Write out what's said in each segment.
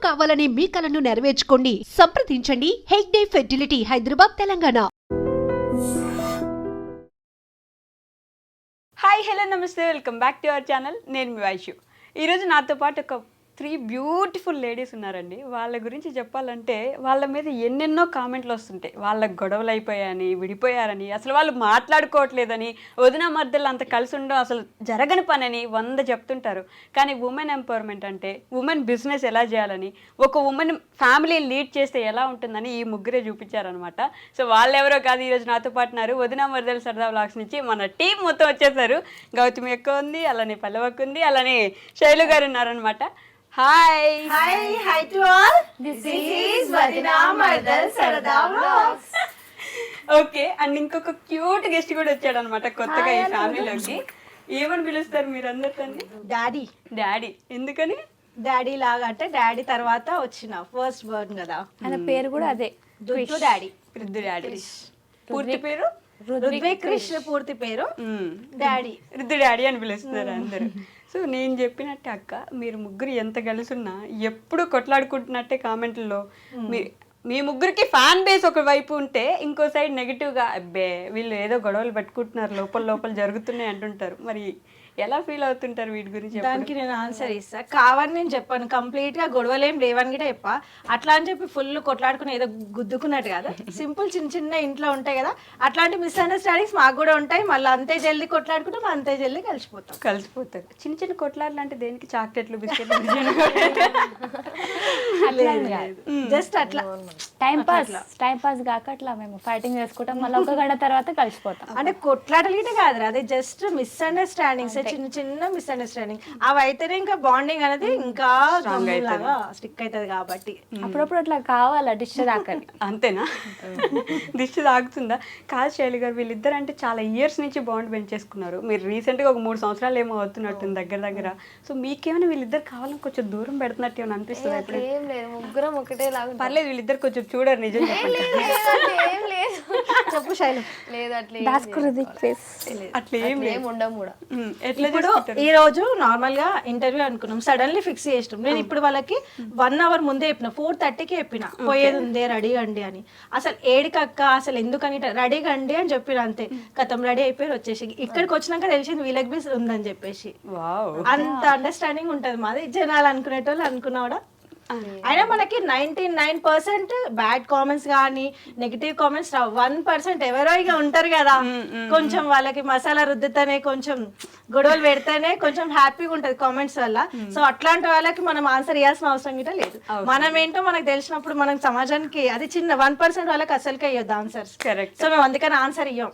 కావాలనే మీ కలను నెరవేర్చుకోండి. సంప్రదించండి Hegde fertility, Hyderabad, Telangana. Hi hello నమస్తే, welcome back to our channel. నేను మీ వైషు. ఈరోజు నాతో పాటు ఒక 3 బ్యూటిఫుల్ లేడీస్ ఉన్నారండి. వాళ్ళ గురించి చెప్పాలంటే వాళ్ళ మీద ఎన్నెన్నో కామెంట్లు వస్తుంటాయి. వాళ్ళకి గొడవలు అయిపోయాయని, విడిపోయారని, అసలు వాళ్ళు మాట్లాడుకోవట్లేదని, వదిన మధ్యలో అంత కలిసి ఉండడం అసలు జరగని పనని 100 చెప్తుంటారు. కానీ ఉమెన్ ఎంపవర్మెంట్ అంటే ఉమెన్ బిజినెస్ ఎలా చేయాలని, ఒక ఉమెన్ ఫ్యామిలీని లీడ్ చేస్తే ఎలా ఉంటుందని ఈ ముగ్గురే చూపించారనమాట. సో వాళ్ళెవరో కాదు, ఈరోజు నాతో పాటు ఉన్నారు. వదిన మధ్యలో సరదా వ్లాగ్స్ నుంచి మన టీం మొత్తం వచ్చేసారు. గౌతమి ఎక్కువ ఉంది, అలానే పల్లవకు ఉంది, అలానే శైలు గారు ఉన్నారనమాట. Hi hi to all. This is వదినా మర్దల్ సరదా వ్లాగ్స్. ఓకే, అండ్ ఇంకొక క్యూట్ గెస్ట్ కూడా వచ్చాడు అనమాట కొత్తగా ఈ ఫ్యామిలీలోకి. ఏమని పిలుస్తారు మీరు అందరినీ? డాడీ. డాడీ ఎందుకని? డాడీ లాగా అంటే డాడీ తర్వాత వచ్చిన ఫస్ట్ వర్డ్ కదా, ఆయన పేరు కూడా అదే, దుద్దు డాడీ. రుద్దు డాడీ. పూర్తి పేరు రుద్విక్ కృష్ణ, పూర్తి పేరు డాడీ. రుద్దు డాడీ అని పిలుస్తున్నారు అందరు. సో నేను చెప్పినట్టే అక్క, మీరు ముగ్గురు ఎంత కలిసున్నా ఎప్పుడు కొట్లాడుకుంటున్నట్టే కామెంట్లలో. మీ ముగ్గురికి ఫ్యాన్ బేస్ ఒక వైపు ఉంటే ఇంకో సైడ్ నెగిటివ్గా అబ్బే వీళ్ళు ఏదో గొడవలు పెట్టుకుంటున్నారు, లోపల లోపల జరుగుతున్నాయి అంటుంటారు. మరి ఎలా ఫీల్ అవుతుంటారు వీటి గురించి? దానికి నేను ఆన్సర్ ఇస్తా. కావని నేను చెప్పాను, కంప్లీట్ గా గొడవలేం లేవని కూడా చెప్పా. అట్లా అని చెప్పి ఫుల్ కొట్లాడుకుని ఏదో గుద్దుకున్నట్టు కదా, సింపుల్ చిన్న చిన్న ఇంట్లో ఉంటాయి కదా, అట్లాంటి మిస్అండర్స్టాండింగ్స్ మాకు కూడా ఉంటాయి. మళ్ళీ అంతే జల్దీ కొట్లాడుకుంటాం, అంతే జల్దీ కలిసిపోతారు. చిన్న చిన్న కొట్లాడలు అంటే దేనికి? చాక్లెట్లు, బిస్కెట్లు, జస్ట్ అట్లా టైం పాస్ కాక అట్లా మేము ఫైటింగ్ చేసుకుంటాం, మళ్ళీ ఒక గంట తర్వాత కలిసిపోతాం. అంటే కొట్లాటలు గిట్ట కాదు, అదే జస్ట్ మిస్అండర్స్టాండింగ్స్, చిన్న చిన్న మిస్అండర్స్టాండింగ్. అవి అయితేనే ఇంకా బాండింగ్ అనేది ఇంకా లాగా స్టిక్ అవుతుంది. కాబట్టి అప్పుడప్పుడు అట్లా కావాలా డిష్ దాకని. అంతేనా? దిష్టి తాగుతుందా? కాదు శైలి గారు, వీళ్ళిద్దరు అంటే చాలా ఇయర్స్ నుంచి బాండ్ పెంచేసుకున్నారు. మీరు రీసెంట్గా ఒక 3 సంవత్సరాలు ఏమో అవుతున్నట్టుంది దగ్గర. సో మీకేమైనా వీళ్ళిద్దరు కావాలని కొంచెం దూరం పెడుతున్నట్టు ఏమైనా అనిపిస్తుంది? ఎప్పుడు ఏం లేదు, ముగ్గురం ఒకటే లాగా. పర్లేదు, వీళ్ళిద్దరు కొంచెం చూడరు నిజం చెప్పండి. ఏం లేదు, చెప్పు శైలు. లేదు అట్లా ఏం ఉండము కూడా. ఇప్పుడు ఈ రోజు నార్మల్ గా ఇంటర్వ్యూ అనుకున్నాం, సడన్లీ ఫిక్స్ చేసినాం. నేను ఇప్పుడు వాళ్ళకి 1 అవర్ ముందే చెప్పిన, 4:30కి చెప్పిన పోయేది ఉంది రెడీ అండి అని. అసలు ఏడికక్క అసలు ఎందుకని రెడీ అండి అని చెప్పిన, అంతే కథం రెడీ అయిపోయి వచ్చేసి. ఇక్కడికి వచ్చినాక తెలిసింది వీళ్ళకి బి ఉందని చెప్పేసి. అంత అండర్స్టాండింగ్ ఉంటది మాది. జనాలు అనుకునేటోళ్ళు అనుకున్నా కూడా. అయినా మనకి 99% బ్యాడ్ కామెంట్స్ కానీ నెగిటివ్ కామెంట్స్ రావు. 1% ఎవరో ఇక ఉంటారు కదా, కొంచెం వాళ్ళకి మసాలా రుద్దుతేనే, కొంచెం గొడవలు పెడితేనే కొంచెం హ్యాపీగా ఉంటది కామెంట్స్ వల్ల. సో అట్లాంటి వాళ్ళకి మనం ఆన్సర్ ఇవ్వాల్సిన అవసరం గిట్ట లేదు. మనం ఏంటో మనకు తెలిసినప్పుడు మనం సమాజానికి అది చిన్న 1% వాళ్ళకి అసలుకే ఇవ్వద్దు ఆన్సర్స్. సో మేము అందుకని ఆన్సర్ ఇవ్వం.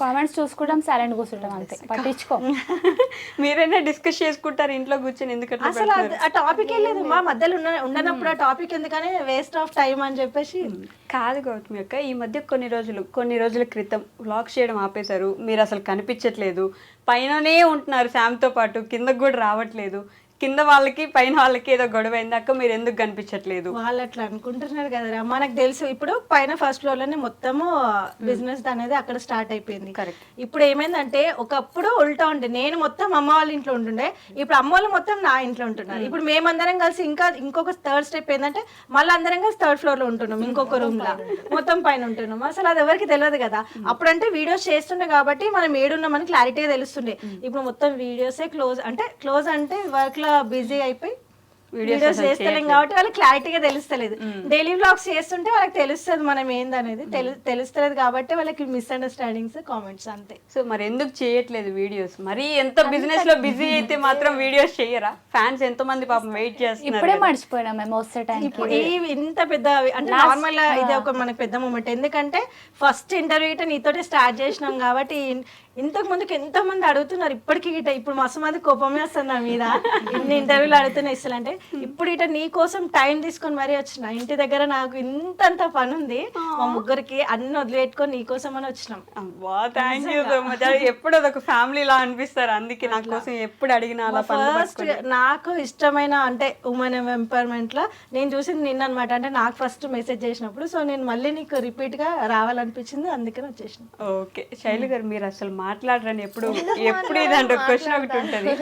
కామెంట్స్ చూసుకుంటాం, సైలెంట్ కూర్చుంటాం, అంతే, పట్టించుకో. మీరైనా డిస్కస్ చేసుకుంటారు ఇంట్లో కూర్చొని? ఎందుకంటే అసలు ఆ టాపిక్ వెళ్ళలేదు మా మధ్యలో ఉండనప్పుడు, ఆ టాపిక్ ఎందుకని వేస్ట్ ఆఫ్ టైం అని చెప్పేసి. కాదు గౌతమి అక్క, ఈ మధ్య కొన్ని రోజుల క్రితం వ్లాగ్స్ చేయడం ఆపేశారు. మీరు అసలు కనిపించట్లేదు, పైననే ఉంటున్నారు శామ్తో పాటు, కిందకు కూడా రావట్లేదు. కింద వాళ్ళకి పైన వాళ్ళకి ఏదో గొడవ అయింది అక్క, మీరు ఎందుకు కనిపించట్లేదు? వాళ్ళు అట్లా అనుకుంటున్నారు కదరా, మనకు తెలుసు. ఇప్పుడు పైన ఫస్ట్ ఫ్లోర్ లోనే మొత్తము బిజినెస్ అనేది అక్కడ స్టార్ట్ అయిపోయింది. కరెక్ట్. ఇప్పుడు ఏమైందంటే ఒకప్పుడు ఉల్టా ఉండే, నేను మొత్తం అమ్మ వాళ్ళ ఇంట్లో ఉంటుండే, ఇప్పుడు అమ్మ వాళ్ళు మొత్తం నా ఇంట్లో ఉంటున్నారు. ఇప్పుడు మేమందరం కలిసి ఇంకొక థర్డ్ స్టెప్ ఏంటంటే మళ్ళీ అందరం కలిసి 3rd ఫ్లోర్ లో ఉంటున్నాం, ఇంకొక రూమ్ లా మొత్తం పైన ఉంటున్నాం. అసలు అది ఎవరికి తెలియదు కదా. అప్పుడంటే వీడియోస్ చేస్తుండే కాబట్టి మనం ఏడున్నామని క్లారిటీగా తెలుస్తుండే. ఇప్పుడు మొత్తం వీడియోసే క్లోజ్ అంటే వర్క్ లో బిజీ అయిపోయి వీడియోస్ చేస్తలేం కాబట్టి వాళ్ళకి క్లారిటీగా తెలుస్తలేదు. డైలీ వ్లాగ్స్ చేస్తుంటే వాళ్ళకి తెలుస్తుంది మనం ఏందనేది, తెలుస్తలేదు కాబట్టి వాళ్ళకి మిస్అండర్స్టాండింగ్స్, కామెంట్స్, అంతే. సో మరి ఎందుకు చేయట్లేదు వీడియోస్? మరి ఎంత బిజినెస్ లో బిజీ అయితే మాత్రం వీడియోస్ చేయరా? ఫ్యాన్స్ ఎంతో మంది పాపం వెయిట్ చేస్తున్నారు. ఇప్పుడే మర్చిపోయినా మేము వస్తే టైం. ఇప్పుడు ఇంత పెద్ద అంటే నార్మల్ ఇది ఒక మనకి పెద్ద మూమెంట్. ఎందుకంటే ఫస్ట్ ఇంటర్వ్యూ నీతోటే స్టార్ట్ చేసినాం కాబట్టి ఇంతకు ముందుకు ఎంతో మంది అడుగుతున్నారు ఇప్పటికి గిట. ఇప్పుడు మస్తు మంది కోపమే వస్తుంది నా మీద, ఇన్ని ఇంటర్వ్యూలు అడుగుతున్నా ఇస్తలు అంటే. ఇప్పుడు ఇట నీ కోసం టైం తీసుకొని మరీ వచ్చిన. ఇంటి దగ్గర నాకు ఇంతంత పని ఉంది, మా ముగ్గురికి అన్ని వదిలిపెట్టుకొని నీ కోసం అని వచ్చినాం. Thank you so much. ఎప్పుడు అదొక ఫ్యామిలీ లా అనిపిస్తారు, అందుకే నా కోసం ఎప్పుడు అడిగినా. ఫస్ట్ నాకు ఇష్టమైన అంటే ఉమెన్ ఎంపవర్మెంట్ లో నేను చూసింది నిన్న అనమాట. అంటే నాకు ఫస్ట్ మెసేజ్ చేసినప్పుడు, సో నేను మళ్ళీ నీకు రిపీట్ గా రావాలనిపించింది, అందుకని వచ్చేసిన. ఓకే శైలు గారు, మీరు అసలు మాట్లాడరని ఎప్పుడు ఇదంటే ఒక క్వశ్చన్ ఒకటి ఉంటుంది.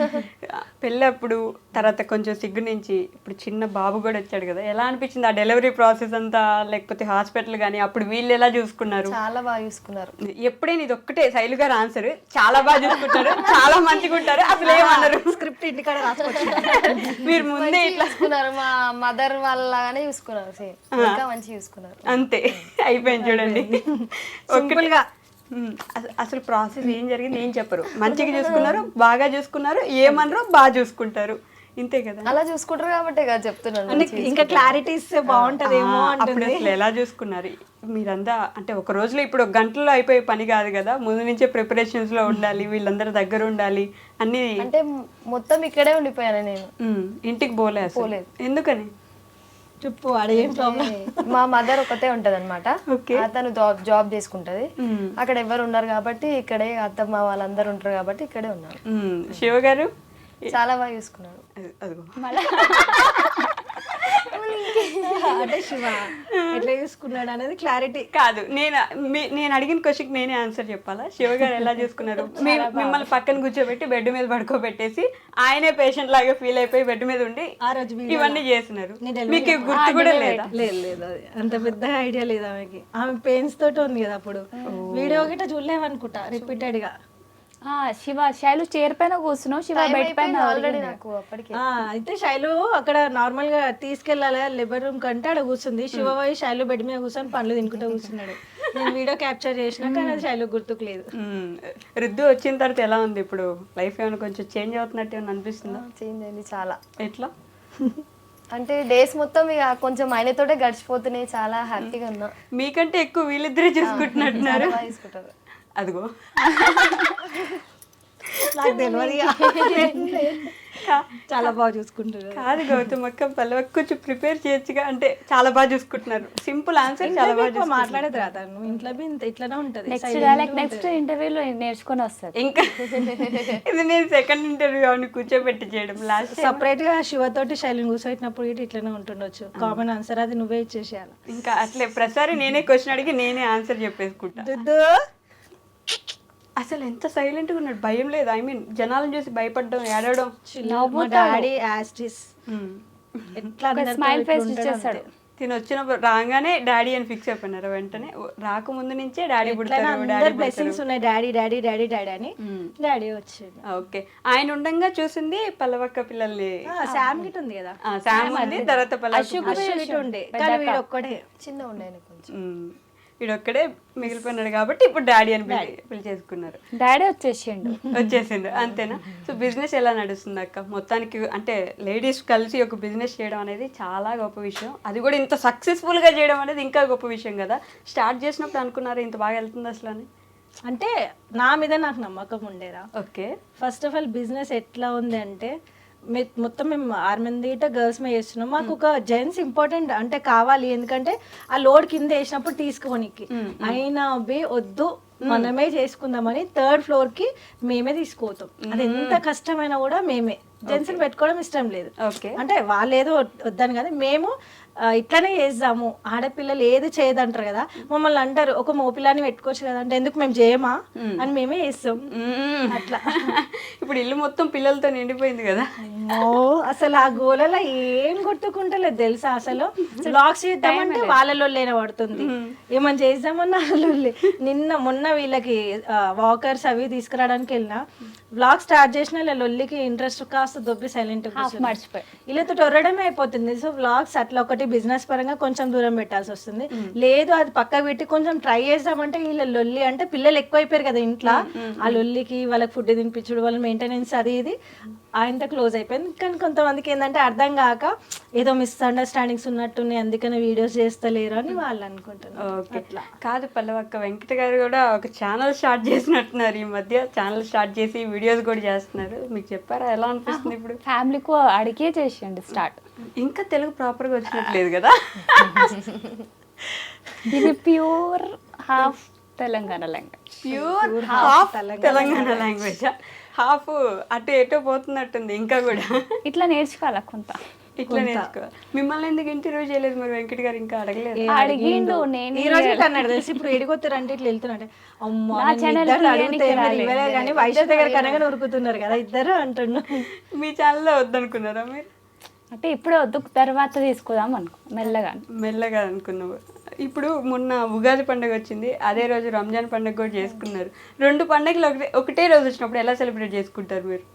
పెళ్ళప్పుడు తర్వాత కొంచెం సిగ్గు నుంచి ఇప్పుడు చిన్న బాబు కూడా వచ్చాడు కదా, ఎలా అనిపించింది ఆ డెలివరీ ప్రాసెస్ అంతా, లేకపోతే హాస్పిటల్ కానీ అప్పుడు వీళ్ళు ఎలా చూసుకున్నారు? చాలా బాగా చూసుకున్నారు. ఎప్పుడైనా ఇది ఒక్కటే శైలు గారు ఆన్సర్, చాలా బాగా చూసుకుంటారు, చాలా మంచిగా ఉంటారు, అసలు ఏమన్నారు? స్క్రిప్ట్ ఇంటికాడ రాసుకోవచ్చు. మీరు ముందే ఇట్లా చూసుకున్నారు, మా మదర్ వాళ్ళగానే చూసుకున్నారు, సేమ్ ఇంకా మంచిగా చూసుకున్నారు. అంతే అయిపోయింది చూడండి. సింపుల్ గా అసలు ప్రాసెస్ ఏం జరిగింది ఏం చెప్పరు, మంచిగా చూసుకున్నారు, బాగా చూసుకున్నారు, ఏమన్నారు బాగా చూసుకుంటారు, ఇంతే కదా. అలా చూసుకుంటారు కాబట్టి కదా చెప్తున్నాను. అంటే ఇంకా క్లారిటీస్ బాగుంటదేమో అప్పుడు అంటుంది. అసలు ఎలా చూసుకున్నారు మీరంతా? అంటే ఒక రోజులో ఇప్పుడు ఒక గంటలో అయిపోయే పని కాదు కదా, ముందు నుంచే ప్రిపరేషన్స్ లో ఉండాలి, వీళ్ళందరూ దగ్గర ఉండాలి అన్ని. అంటే మొత్తం ఇక్కడే ఉండిపోయాను నేను, ఇంటికి పోలే అసలు. ఎందుకని చెప్పు, అదేం ప్రాబ్లం? మా మదర్ ఒకతే ఉంటది అనమాట, Okay. అతను జాబ్ చేసుకుంటది, అక్కడ ఎవరు ఉన్నారు కాబట్టి ఇక్కడే, అత్తమ్మ వాళ్ళందరూ ఉంటారు కాబట్టి ఇక్కడే ఉన్నారు. శివ గారు చాలా బాగా చూసుకున్నాడు. అదిగో అంటే శివ ఎట్లా చూసుకున్నాడు అనేది క్లారిటీ కాదు, నేను అడిగిన క్వశ్చన్ నేనే ఆన్సర్ చెప్పాలా? శివ గారు ఎలా చూసుకున్నారు? మిమ్మల్ని పక్కన కూర్చోబెట్టి బెడ్ మీద పడుకోబెట్టేసి ఆయనే పేషెంట్ లాగా ఫీల్ అయిపోయి బెడ్ మీద ఉండి ఆ రోజు ఇవన్నీ చేస్తున్నారు. మీకు గుర్తు కూడా లేదా? లేదు అది అంత పెద్ద ఐడియా లేదు ఆమెకి. ఆమె పెయిన్స్ తోటి ఉంది కదా అప్పుడు. వీడియో గిట్ట చూడలేమనుకుంటా రిపీటెడ్ గా. శివ శైలు చైర్ పైన కూర్చున్నావు, శివ బెడ్ పైన ఆల్రెడీ నాకు అప్పటికి అయితే శైలు అక్కడ నార్మల్ గా తీసుకెళ్ళాలి లేబర్ రూమ్ కంటే అక్కడ కూర్చుంది. శివ పోయి శైలు బెడ్ మీద కూర్చొని పండ్లు తినుకుంటూ కూర్చున్నాడు. నేను వీడియో క్యాప్చర్ చేసినా కానీ అది శైలు గుర్తుకు లేదు. రుద్దు వచ్చిన తర్వాత ఎలా ఉంది ఇప్పుడు? లైఫ్ ఏమైనా కొంచెం చేంజ్ అవుతున్నట్టు ఏమైనా అనిపిస్తుందా? చేంజ్ అయింది చాలా. ఎట్లా అంటే డేస్ మొత్తం ఇక కొంచెం ఆయనతోటే గడిచిపోతున్నాయి, చాలా హ్యాపీగా ఉన్నా. మీకంటే ఎక్కువ వీళ్ళిద్దరే చూసుకుంటున్నట్టున్నారు. బాగా చూసుకుంటారు. అదిగో నాకు తెలియదు. చాలా బాగా చూసుకుంటారు. కాదు గౌతమ్ అక్క, పల్లవి కొంచెం ప్రిపేర్ చేయొచ్చుగా. అంటే చాలా బాగా చూసుకుంటున్నారు, సింపుల్ ఆన్సర్, చాలా బాగా మాట్లాడేది రాదా? నువ్వు ఇంట్లో ఇట్లానే ఉంటది. నెక్స్ట్ ఇంటర్వ్యూలో నేర్చుకొని వస్తారు. ఇంకా ఇది నేను సెకండ్ ఇంటర్వ్యూ అవును కూర్చోబెట్టి చేయడం. లాస్ట్ సపరేట్ గా శివతోటి శైలిని కూర్చోబెట్టినప్పుడు ఇటు ఇట్లానే ఉంటుండొచ్చు. కామన్ ఆన్సర్ అది నువ్వే ఇచ్చేసేయాలి. ఇంకా అట్లే ప్రతిసారి నేనే క్వశ్చన్ అడిగి నేనే ఆన్సర్ చెప్పేసుకుంటా. అసలు ఎంత సైలెంట్గా ఉన్నాడు, భయం లేదు. ఐ మీన్ జనాలను చూసి భయపడడం, ఏడవడం. మా డాడీ యాస్టిస్ ఎట్లా స్మైల్ ఫేస్ ఇచ్చేస్తాడు. తిని వచ్చినప్పుడు రాగానే డాడీ అని ఫిక్స్ అయిపోయినారు. వెంటనే రాకముందు నుంచే డాడీ పుడతారు, బ్లెస్సింగ్స్ ఉన్నాయి, డాడీ డాడీ డాడీ డాడీ అని డాడీ వచ్చింది. ఓకే, ఆయన ఉండంగా చూసింది పల్లవక్క పిల్లల్ని. శామ్ గిట్ ఉంది కదా, శామ్ ఉంది, తర్వాత గిట్ ఉండే, కానీ వీడు ఒక్కడే చిన్న ఉండే కొంచెం. వీడొక్కడే మిగిలిపోయినాడు కాబట్టి ఇప్పుడు డాడీ అని పిలిచేసుకున్నారు. డాడీ వచ్చేసిండు అంతేనా? సో బిజినెస్ ఎలా నడుస్తుంది అక్క మొత్తానికి? అంటే లేడీస్ కలిసి ఒక బిజినెస్ చేయడం అనేది చాలా గొప్ప విషయం, అది కూడా ఇంత సక్సెస్ఫుల్ గా చేయడం అనేది ఇంకా గొప్ప విషయం కదా. స్టార్ట్ చేసినప్పుడు అనుకున్నారు ఇంత బాగా వెళ్తుంది అసలు అని? అంటే నా మీద నాకు నమ్మకం ఉండేరా. Okay, first of all business ఎట్లా ఉంది అంటే మొత్తం మేము 6 మంది గర్ల్స్ మీద చేస్తున్నాం. మాకు ఒక జెంట్స్ ఇంపార్టెంట్ అంటే కావాలి, ఎందుకంటే ఆ లోడ్ కింద వేసినప్పుడు తీసుకోనికి. అయినా వద్దు మనమే చేసుకుందామని 3rd ఫ్లోర్ కి మేమే తీసుకోతాం. అది ఎంత కష్టమైనా కూడా మేమే. జెంట్స్ పెట్టుకోవడం ఇష్టం లేదు, అంటే వాళ్ళు ఏదో వద్దని కదా, మేము ఇట్లానే చేద్దాము. ఆడపిల్లలు ఏది చేయదంటారు కదా, మమ్మల్ని అంటారు ఒక మోపిల్లాని పెట్టుకోవచ్చు కదా అంటే ఎందుకు మేము చేయమా అని మేమే చేస్తాం. అట్లా ఇప్పుడు ఇల్లు మొత్తం పిల్లలతో నిండిపోయింది కదా. అసలు ఆ గోలలో ఏం కొట్టుకుంటలేదు తెలుసా. అసలు బ్లాగ్స్ చేద్దామంటే వాళ్ళలో లేన పడుతుంది, ఏమని చేద్దామన్నా వాళ్ళే. మొన్న వీళ్ళకి వాకర్స్ అవి తీసుకురావడానికి వెళ్ళినా, బ్లాగ్ స్టార్ట్ చేసిన ఇలా లొల్లికి ఇంట్రెస్ట్ కాస్త దొబ్బి సైలెంట్ మర్చిపోయి వీళ్ళతో టొర్రడమే అయిపోతుంది. సో బ్లాగ్స్ అట్లా ఒకటి బిజినెస్ పరంగా కొంచెం దూరం పెట్టాల్సి వస్తుంది. లేదు అది పక్క పెట్టి కొంచెం ట్రై చేద్దామంటే వీళ్ళ లొల్లి, అంటే పిల్లలు ఎక్కువైపోయారు కదా ఇంట్లో, ఆ లొల్లికి వాళ్ళకి ఫుడ్ తినిపించుడు, వాళ్ళ మెయింటెనెన్స్ అది ఇది ఆయనతో క్లోజ్ అయిపోయింది. కానీ కొంతమందికి ఏంటంటే అర్థం కాక ఏదో మిస్అండర్స్టాండింగ్స్ ఉన్నట్టున్నాయి, అందుకని వీడియోస్ చేస్తలేరు అని వాళ్ళు అనుకుంటున్నారు. అట్లా కాదు పల్లవక్క, వెంకట గారు కూడా ఒక ఛానల్ స్టార్ట్ చేసినట్టున్నారు ఈ మధ్య. ఛానల్ స్టార్ట్ చేసి వీడియోస్ కూడా చేస్తున్నారు, మీకు చెప్పారా? ఎలా అనిపిస్తుంది ఇప్పుడు? ఫ్యామిలీకు అడిగే చేసేయండి స్టార్ట్. ఇంకా తెలుగు ప్రాపర్గా వచ్చినట్లేదు కదా. ఇది pure half Telangana language. Pure half Telangana language, half అటు ఎటో పోతున్నట్టుంది ఇంకా కూడా. ఇట్లా నేర్చుకోవాలా కొంత. ఇట్లా నేర్చుకోవాలి. మిమ్మల్ని ఎందుకు ఇంటర్వ్యూ చేయలేదు మరి వెంకట్ గారు? ఇంకా అడగలేదు? అడిగిండు, నేను ఈ రోజు అన్నాడు తెలిసి ఇప్పుడు ఎడిగొత్తారంటే ఇట్లా వెళ్తున్నాడు. అమ్మా నా channel ఇద్దరు కి అడిగితే ఏనికి మరి ఇవ్వలేదు కానీ వైశ్య దగ్గర కనగా ఉరుకుతున్నారు కదా ఇద్దరు అంటున్నా. మీ ఛానల్లో వద్దనుకున్నారా మీరు? అంటే ఇప్పుడే వద్దు, తర్వాత తీసుకుందాం అనుకో మెల్లగా. మెల్లగా అనుకున్నావు. ఇప్పుడు మొన్న ఉగాది పండుగ వచ్చింది, అదే రోజు రంజాన్ పండుగ కూడా చేసుకున్నారు. 2 పండుగలు ఒకటే రోజు వచ్చినప్పుడు ఎలా సెలబ్రేట్ చేసుకుంటారు మీరు?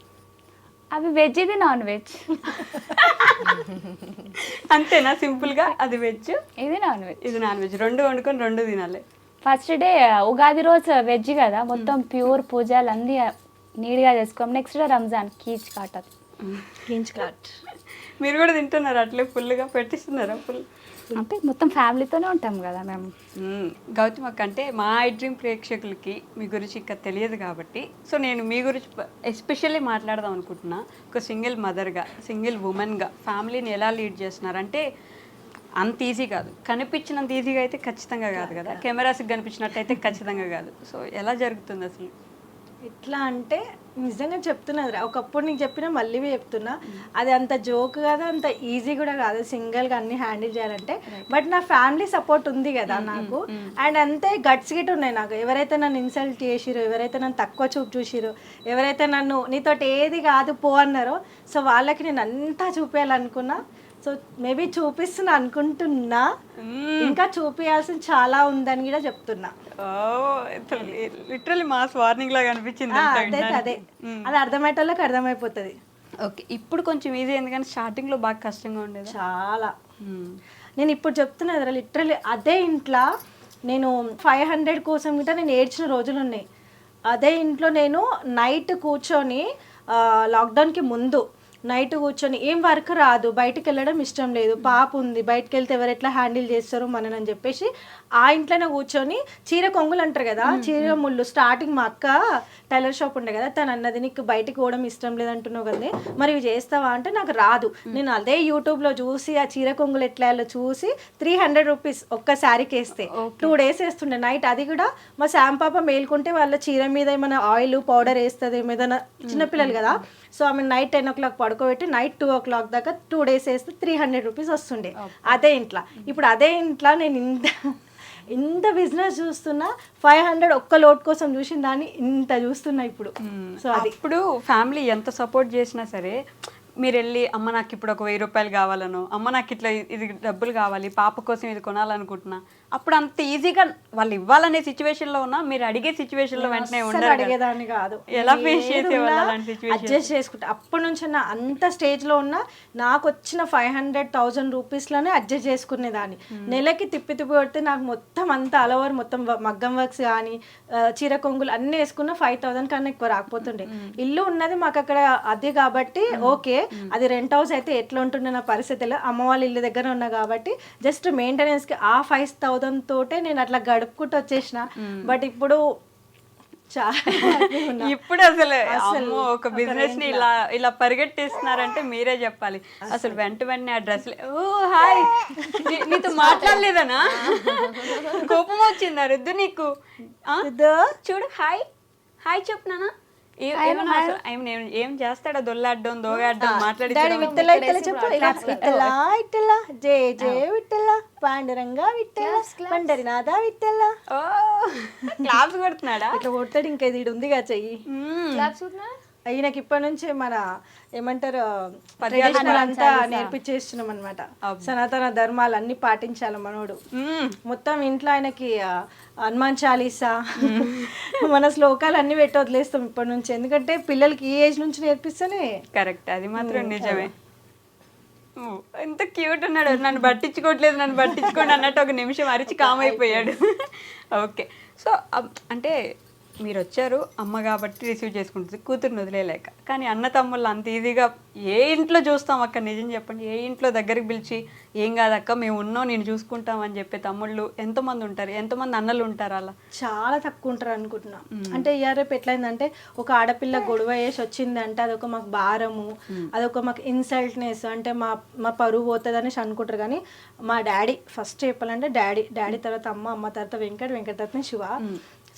అవి వెజ్, ఇది నాన్ వెజ్. అంతేనా? సింపుల్గా అది వెజ్, ఇది నాన్ వెజ్. ఇది నాన్ వెజ్, 2 వండుకొని 2 తినాలి. ఫస్ట్ డే ఉగాది రోజు వెజ్ కదా, మొత్తం ప్యూర్ పూజలు అన్నీ నీట్గా చేసుకోం. నెక్స్ట్ డే రంజాన్ కీచ్ కాటది. మీరు కూడా తింటున్నారు అట్లే ఫుల్గా పెట్టిస్తున్నారా? ఫుల్ అంటే మొత్తం ఫ్యామిలీతోనే ఉంటాం కదా మేము. గౌతమ్ అక్క, అంటే మా ఐ డ్రీమ్ ప్రేక్షకులకి మీ గురించి ఇంకా తెలియదు కాబట్టి సో నేను మీ గురించి ఎస్పెషల్లీ మాట్లాడదాం అనుకుంటున్నా. ఒక సింగిల్ మదర్గా, సింగిల్ ఉమెన్గా ఫ్యామిలీని ఎలా లీడ్ చేస్తున్నారంటే అంత ఈజీ కాదు. కనిపించినంత ఈజీగా అయితే ఖచ్చితంగా కాదు కదా, కెమెరాస్కి కనిపించినట్టు అయితే ఖచ్చితంగా కాదు. సో ఎలా జరుగుతుంది అసలు? ఎట్లా అంటే నిజంగా చెప్తున్నది, ఒకప్పుడు నీకు చెప్పినా మళ్ళీ చెప్తున్నా, అది అంత జోక్ కాదు, అంత ఈజీ కూడా కాదు సింగిల్గా అన్ని హ్యాండిల్ చేయాలంటే. బట్ నా ఫ్యామిలీ సపోర్ట్ ఉంది కదా నాకు, అండ్ అంతే గట్స్ గిట్ ఉన్నాయి నాకు. ఎవరైతే నన్ను ఇన్సల్ట్ చేసిరో, ఎవరైతే నన్ను తక్కువ చూపు చూసిరో, ఎవరైతే నన్ను నీతోటి ఏది కాదు పో అన్నారో, సో వాళ్ళకి నేను అంతా చూపించాలనుకున్నా. సో మేబీ చూపిస్తున్నా అనుకుంటున్నా, ఇంకా చూపించాల్సింది చాలా ఉందని కూడా చెప్తున్నా. లిటరల్లీ మాస్ వార్నింగ్ లాగా అనిపించింది. అదే అది అర్థమయ్యేటోళ్ళకి అర్థమైపోతుంది. ఓకే, ఇప్పుడు కొంచెం ఈజీ, ఎందుకంటే స్టార్టింగ్లో బాగా కష్టంగా ఉండేది చాలా. నేను ఇప్పుడు చెప్తున్నా కదా, లిటరల్లీ అదే ఇంట్లో నేను 500 కోసం గిట్ట నేను ఏడ్చిన రోజులు ఉన్నాయి. అదే ఇంట్లో నేను నైట్ కూర్చొని లాక్డౌన్కి ముందు నైట్ కూర్చొని ఏం వర్క్ రాదు, బయటకు వెళ్ళడం ఇష్టం లేదు, పాప ఉంది, బయటకు వెళ్తే ఎవరు ఎట్లా హ్యాండిల్ చేస్తారో మనని చెప్పేసి ఆ ఇంట్లోనే కూర్చొని చీర కొంగులు అంటారు కదా, చీర ముళ్ళు. స్టార్టింగ్ మా అక్క టైలర్ షాప్ ఉండే కదా, తను అన్నది నీకు బయటకు పోవడం ఇష్టం లేదంటున్నావు కదా, మరి ఇవి చేస్తావా అంటే నాకు రాదు. నేను అదే యూట్యూబ్లో చూసి ఆ చీర కొంగులు ఎట్లా చూసి 300 రూపీస్ ఒక్క శారీకి వేస్తే 2 days వేస్తుండే నైట్. అది కూడా మా శామ్ పాప మేల్కుంటే వాళ్ళ చీర మీద ఏమైనా ఆయిల్ పౌడర్ వేస్తుంది, ఏదైనా చిన్నపిల్లలు కదా, సో ఆమె నైట్ 10 o'clock పడుకోబెట్టి నైట్ 2 o'clock దాకా 2 days వేస్తే 300 రూపీస్ వస్తుండే అదే ఇంట్లో. ఇప్పుడు అదే ఇంట్లో నేను ఇంత బిజినెస్ చూస్తున్నా, 500 ఒక్క లోట్ కోసం చూసిన దాన్ని ఇంత చూస్తున్నా ఇప్పుడు. సో అది ఇప్పుడు ఫ్యామిలీ ఎంత సపోర్ట్ చేసినా సరే, మీరు వెళ్ళి అమ్మ నాకు ఇప్పుడు ఒక 1000 రూపాయలు కావాలను, అమ్మ నాకు ఇట్లా ఇది డబ్బులు కావాలి, పాప కోసం ఇది కొనాలనుకుంటున్నా, అప్పుడు అంత ఈజీగా వాళ్ళు ఇవ్వాలనే సిచ్యువేషన్లో ఉన్నా మీరు అడిగే సిచ్యువేషన్లో వెంటనే ఉండరు. అడిగేదాన్ని కాదు, ఎలా ఫేస్ చేసేవాళ్ళు అలాంటి సిచ్యువేషన్? అడ్జస్ట్ చేసుకుంటా. అప్పటి నుంచి నా అంత స్టేజ్లో ఉన్నా నాకు వచ్చిన 500,000 రూపీస్లోనే అడ్జస్ట్ చేసుకునేదాన్ని. నెలకి తిప్పి కొడితే నాకు మొత్తం అంతా ఆల్ ఓవర్ మొత్తం మగ్గం వర్క్స్ కానీ చీర కొంగులు అన్నీ వేసుకున్న 5,000 కన్నా ఎక్కువ రాకపోతుండే. ఇల్లు ఉన్నది మాకు అక్కడ అదే కాబట్టి ఓకే, అది రెంట్ హౌస్ అయితే ఎట్లా ఉంటుండే నా పరిస్థితిలో, అమ్మ వాళ్ళ ఇల్లు దగ్గర ఉన్నా కాబట్టి జస్ట్ మెయింటెనెన్స్కి ఆ 5,000 తోటే నేను అట్లా గడుపుకుంటూ వచ్చేసిన. బట్ ఇప్పుడు ఇప్పుడు అసలు అమ్మో ఒక బిజినెస్ ని ఇలా పరిగెట్టేస్తున్నారంటే మీరే చెప్పాలి. అసలు వెంటనే ఆ డ్రెస్, ఓ హాయ్, నీతో మాట్లాడలేదనా? కోపం వచ్చిందా రుద్దు నీకు? చూడు హాయ్ హాయ్ చెప్తున్నానా? ఏం చేస్తాడా? దొల్లాడ్డం దోగాడ్డం మాట్లాడి జయ జయ విట్టల పాండురంగా విట్టల పండరినాథ విట్టల క్లాప్స్ కొడుతున్నాడా? ఇట్లా కొడతాడు. ఇంకా ఇది ఉందిగా చెయ్యి. ఈయనకి ఇప్పటి నుంచి మన ఏమంటారు ట్రెడిషనల్ అంతా నేర్పించేస్తున్నాం అనమాట. సనాతన ధర్మాలు అన్ని పాటించాలి మనోడు. మొత్తం ఇంట్లో ఆయనకి హనుమాన్ చాలీసా మన శ్లోకాలు అన్ని పెట్టి వదిలేస్తాం ఇప్పటి నుంచి, ఎందుకంటే పిల్లలకి ఈ ఏజ్ నుంచి నేర్పిస్తేనే కరెక్ట్. అది మాత్రం నిజమే. ఎంత క్యూట్ ఉన్నాడు, నన్ను పట్టించుకోవట్లేదు, నన్ను పట్టించుకోండి అన్నట్టు ఒక నిమిషం అరిచి కామ్ అయిపోయాడు. ఓకే, సో అంటే మీరు వచ్చారు అమ్మ కాబట్టి రిసీవ్ చేసుకుంటుంది, కూతురుని వదిలేలేక. కానీ అన్న తమ్ముళ్ళు అంత ఈజీగా ఏ ఇంట్లో చూస్తాం అక్క? నిజం చెప్పండి, ఏ ఇంట్లో దగ్గరికి పిలిచి ఏం కాదక్క మేము ఉన్నాం నేను చూసుకుంటాం అని చెప్పే తమ్ముళ్ళు ఎంతమంది ఉంటారు? ఎంతమంది అన్నలు ఉంటారు? అలా చాలా తక్కువ ఉంటారు అనుకుంటున్నా. అంటే రేపు ఎట్లయిందంటే ఒక ఆడపిల్ల గొడవ వేసి వచ్చింది అంటే అదొక మాకు భారము, అదొక మాకు ఇన్సల్ట్నెస్, అంటే మా పరువు పోతుంది అనేసి అనుకుంటారు. కానీ మా డాడీ ఫస్ట్ చెప్పాలంటే డాడీ తర్వాత అమ్మ తర్వాత వెంకట తర్వాత శివ.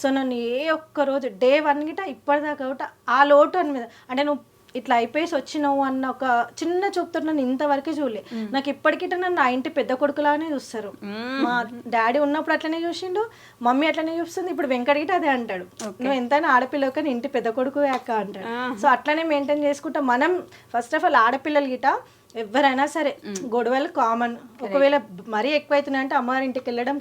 సో నన్ను ఏ ఒక్క రోజు డే 1 గిట ఇప్పటిదాకా ఒకట ఆ లోటు అని మీద, అంటే నువ్వు ఇట్లా అయిపోయేసి వచ్చినావు అన్న ఒక చిన్న చూపుతో నన్ను ఇంతవరకే చూడలే. నాకు ఇప్పటికీ నన్ను నా ఇంటి పెద్ద కొడుకులానే చూస్తారు. మా డాడీ ఉన్నప్పుడు అట్లనే చూసిండు, మమ్మీ అట్లనే చూస్తుంది, ఇప్పుడు వెంకట గిట అదే అంటాడు, నువ్వు ఎంతైనా ఆడపిల్లవు కానీ ఇంటి పెద్ద కొడుకు అక్క అంటాడు. సో అట్లనే మెయింటైన్ చేసుకుంటా. మనం ఫస్ట్ ఆఫ్ ఆల్ ఆడపిల్లలు గిట ఎవరైనా సరే గొడవలు కామన్. ఒకవేళ మరీ ఎక్కువైతున్నాయి అంటే అమ్మగారింటికి వెళ్ళడం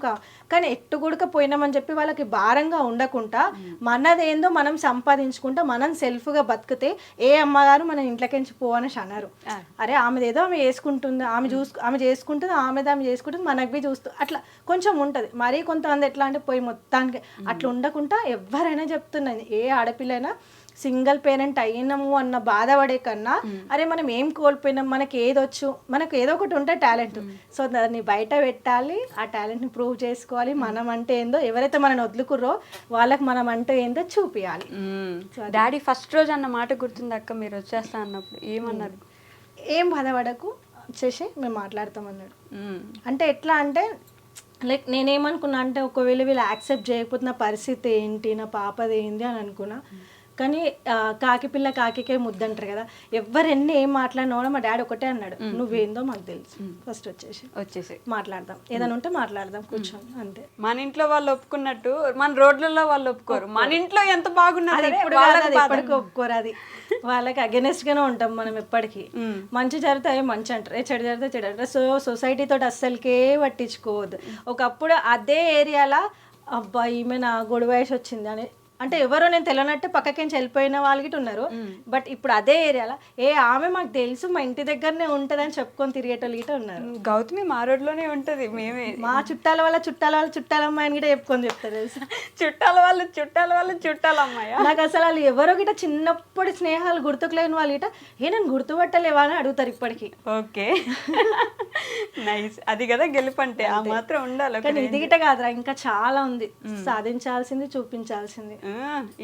కానీ ఎట్టుగుడక పోయినామని చెప్పి వాళ్ళకి భారంగా ఉండకుండా మనదేందో మనం సంపాదించుకుంటా మనం సెల్ఫ్గా బతికితే ఏ అమ్మగారు మన ఇంట్లోకించి పోవని అన్నారు. అరే ఆమెదేదో ఆమె చేసుకుంటుంది, ఆమె చేసుకుంటుంది, ఆమె చేసుకుంటుంది, మనకు బి చూస్తూ అట్లా కొంచెం ఉంటుంది. మరీ కొంతమంది ఎట్లా అంటే పోయి మొత్తానికి అట్లా ఉండకుండా ఎవరైనా చెప్తున్నది, ఏ ఆడపిల్లైనా సింగిల్ పేరెంట్ అయినాము అన్న బాధపడే కన్నా అరే మనం ఏం కోల్పోయినాం, మనకి ఏదొచ్చు, మనకు ఏదో ఒకటి ఉంటే టాలెంట్, సో దాన్ని బయట పెట్టాలి, ఆ టాలెంట్ని ప్రూవ్ చేసుకోవాలి. మనం అంటే ఏందో ఎవరైతే మనని వదులుకుర్రో వాళ్ళకి మనం అంటే ఏందో చూపించాలి. డాడీ ఫస్ట్ రోజు అన్న మాట గుర్తుంది అక్క, మీరు వచ్చేస్తా అన్నప్పుడు ఏమన్నారు? ఏం బాధపడకు వచ్చేసి మేము మాట్లాడతామన్నాడు. అంటే ఎట్లా అంటే లైక్ నేనేమనుకున్నా అంటే ఒకవేళ వీళ్ళు యాక్సెప్ట్ చేయకపోతే నా పరిస్థితి ఏంటి, నా పాపది ఏంటి అని అనుకున్నా. కానీ కాకి పిల్ల కాకికే ముద్దంటారు కదా, ఎవరు ఎన్ని ఏం మాట్లాడినా కూడా మా డాడీ ఒకటే అన్నాడు, నువ్వేందో మాకు తెలుసు, ఫస్ట్ వచ్చేసి మాట్లాడదాం, ఏదైనా ఉంటే మాట్లాడదాం కూర్చొని అంతే. మన ఇంట్లో వాళ్ళు ఒప్పుకున్నట్టు మన రోడ్లలో వాళ్ళు ఒప్పుకోరు, మన ఇంట్లో ఎంత బాగున్నది ఎప్పటికీ ఒప్పుకోరు. అది వాళ్ళకి అగెనెస్ట్ గానే ఉంటాం మనం ఎప్పటికీ. మంచి జరిగితే అవి మంచి అంటారు, చెడు జరిగితే చెడు అంటారు. సో సొసైటీ తోటి అస్సలకే పట్టించుకోవద్దు. ఒకప్పుడు అదే ఏరియాలో అబ్బా ఈమె నా గొడవ వేసి వచ్చింది అని అంటే ఎవరో నేను తెలియనట్టు పక్కకి వెళ్ళిపోయిన వాళ్ళకి ఉన్నారు. బట్ ఇప్పుడు అదే ఏరియాలో ఆమె మాకు తెలుసు మా ఇంటి దగ్గరనే ఉంటది అని చెప్పుకొని తిరిగేటోళ్ళు గిట ఉన్నారు. గౌతమి మా రోడ్లోనే ఉంటది, మేమే మా చుట్టాల వాళ్ళ చుట్టాలమ్మాయిని కూడా చెప్పుకొని చెప్తారు తెలుసా. చుట్టాల వాళ్ళు చుట్టాలమ్మాయి. నాకు అసలు వాళ్ళు ఎవరో గిట చిన్నప్పుడు స్నేహాలు గుర్తుకులేని వాళ్ళు గిట నేను గుర్తుపట్టలేవా అని అడుగుతారు ఇప్పటికి. ఓకే నైస్, అది కదా గెలుపంటే, ఆ మాత్రం ఉండాలి. కానీ ఇది గిట కాదురా, ఇంకా చాలా ఉంది సాధించాల్సింది, చూపించాల్సింది.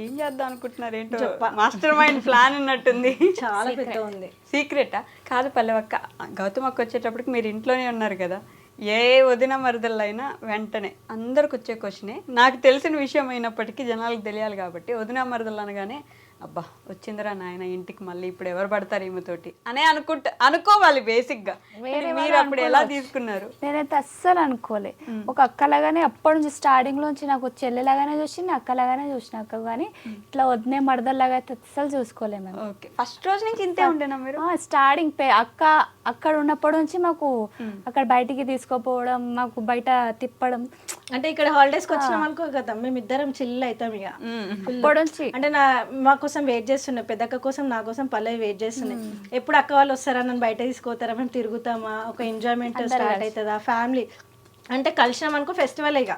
ఏం చేద్దాం అనుకుంటున్నారు ఏంటో, మాస్టర్ మైండ్ ప్లాన్ ఉన్నట్టుంది. చాలా పెద్ద ఉంది. సీక్రెటా? కాదు పల్లెవక్క, గౌతమ్ అక్క వచ్చేటప్పటికి మీరు ఇంట్లోనే ఉన్నారు కదా, ఏ వదిన మరదళ్ళైనా వెంటనే అందరికి వచ్చే క్వశ్చనే, నాకు తెలిసిన విషయం అయినప్పటికీ జనాలకు తెలియాలి కాబట్టి, వదిన మరదళ్ళు అనగానే అబ్బా వచ్చిందిరా నాయన ఇంటికి మళ్ళీ ఇప్పుడు ఎవరు పడతారు ఈమెతోటి అనే అనుకోవాలి బేసిక్ గా. మీరు అప్పుడు ఎలా తీసుకున్నారు? నేనైతే అస్సలు అనుకోలే. ఒక అక్కలాగానే అప్పటి నుంచి స్టార్టింగ్ లోంచి నాకు చెల్లెలాగానే చూసింది, అక్కలాగానే చూసిన అక్క, కానీ ఇట్లా వదినే మరదల్లాగా అయితే అస్సలు చూసుకోలేము మేము. ఓకే, ఫస్ట్ రోజు నుంచి ఇంతే ఉండేనా మీరు? స్టార్టింగ్ అక్క అక్కడ ఉన్నప్పటి నుంచి మాకు అక్కడ బయటికి తీసుకోపోవడం, మాకు బయట తిప్పడం. అంటే ఇక్కడ హాలిడేస్ కి వచ్చినాం అనుకో కదా, మేము ఇద్దరం చిల్ అవుతాం ఇక అప్పటి నుంచి. అంటే మా కోసం వెయిట్ చేస్తున్నాయి, పెద్దక్క కోసం నా కోసం పల్లవి వెయిట్ చేస్తున్నాయి. ఎప్పుడు అక్క వాళ్ళు వస్తారా, నన్ను బయట తీసుకోతారా, మేము తిరుగుతామా, ఒక ఎంజాయ్మెంట్ స్టార్ట్ అవుతుందా ఫ్యామిలీ అంటే. కలిసినాం అనుకో ఫెస్టివల్, ఇక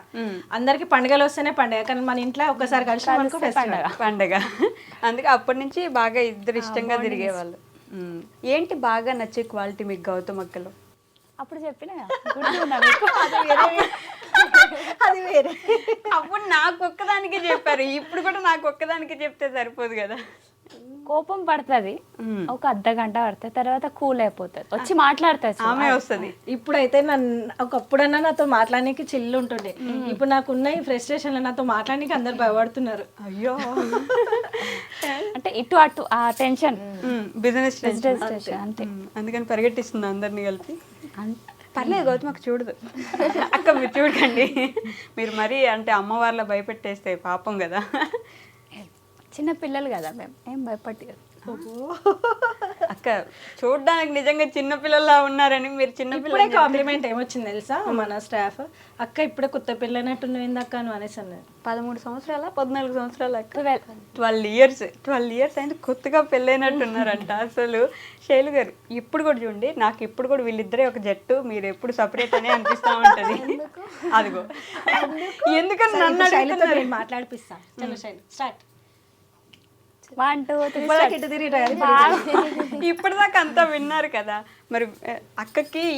అందరికి పండుగలు వస్తేనే పండుగ, కానీ మన ఇంట్లో ఒక్కసారి కలిసినాం అనుకో ఫెస్టివల్ పండుగ. అందుకే అప్పటి నుంచి బాగా ఇద్దరు ఇష్టంగా తిరిగేవాళ్ళు. ఏంటి బాగా నచ్చే క్వాలిటీ మీకు గౌతమ్ అక్కలో? అప్పుడు చెప్పిన అది వేరే. అప్పుడు నాకు ఒక్కదానికే చెప్పారు, ఇప్పుడు కూడా నాకు ఒక్కదానికే చెప్తే సరిపోదు కదా. కోపం పడుతుంది, ఒక అర్ధ గంట పడుతుంది, తర్వాత కూల్ అయిపోతుంది, వచ్చి మాట్లాడుతుంది, ఆమె వస్తుంది. ఇప్పుడైతే ఒకప్పుడన్నా నాతో మాట్లాడడానికి చిల్లు ఉంటుండే, ఇప్పుడు నాకున్న ఈ ఫ్రస్ట్రేషన్ నాతో మాట్లాడడానికి అందరు భయపడుతున్నారు. అయ్యో అంటే ఇటు అటు ఆ టెన్షన్, బిజినెస్ అంతే. అందుకని పరిగెట్టిస్తుంది అందరినీ కలిపి. పర్లేదు గౌతమకు చూడదు అక్క, మీరు చూడకండి, మీరు మరీ అంటే అమ్మ వాళ్ళ భయపెట్టేస్తే పాపం కదా. చిన్న పిల్లలు కదా మేము, ఏం భయపట్టి అక్క చూడడానికి నిజంగా చిన్న పిల్లల్లా ఉన్నారని. మీరు చిన్న పిల్లలే కాంప్లిమెంట్ ఏమొచ్చింది తెలుసా మన స్టాఫ్, అక్క ఇప్పుడే కొత్త పిల్లనట్టు నువ్వు అక్క అని అనేసి అన్నారు. 13 సంవత్సరాల 14 సంవత్సరాల 12 ఇయర్స్ అయితే కొత్తగా పెళ్ళైనట్టున్నారంట. అసలు శైలు గారు ఇప్పుడు కూడా చూడండి, నాకు ఇప్పుడు కూడా వీళ్ళిద్దరే ఒక జట్టు, మీరు ఎప్పుడు సపరేట్ అనే అనిపిస్తా ఉంటది. అదిగో ఎందుకని నన్ను మాట్లాడిపిస్తా. స్టార్ట్ 1 2 3 ఇప్పటిదాకా అంతా విన్నారు కదా. మరి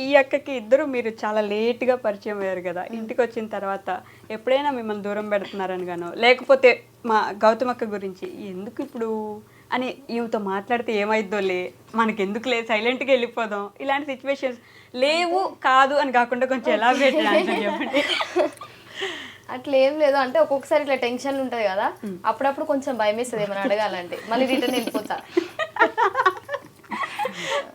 ఈ అక్కకి ఇద్దరు మీరు చాలా లేట్గా పరిచయం అయ్యారు కదా. ఇంటికి వచ్చిన తర్వాత ఎప్పుడైనా మిమ్మల్ని దూరం పెడుతున్నారని గానో, లేకపోతే మా గౌతమ్ అక్క గురించి ఎందుకు ఇప్పుడు అని ఈమెతో మాట్లాడితే ఏమైద్దో మనకెందుకులే సైలెంట్గా వెళ్ళిపోదాం, ఇలాంటి సిచ్యువేషన్స్ లేవు కాదు అని కాకుండా కొంచెం ఎలా పెట్టాలి చెప్పండి. అట్లా ఏం లేదు అంటే ఒక్కొక్కసారి ఇట్లా టెన్షన్ ఉంటుంది కదా, అప్పుడప్పుడు కొంచెం భయం వేస్తుంది ఏమైనా అడగాలంటే, మళ్ళీ రిటర్న్ వెళ్ళిపోతా.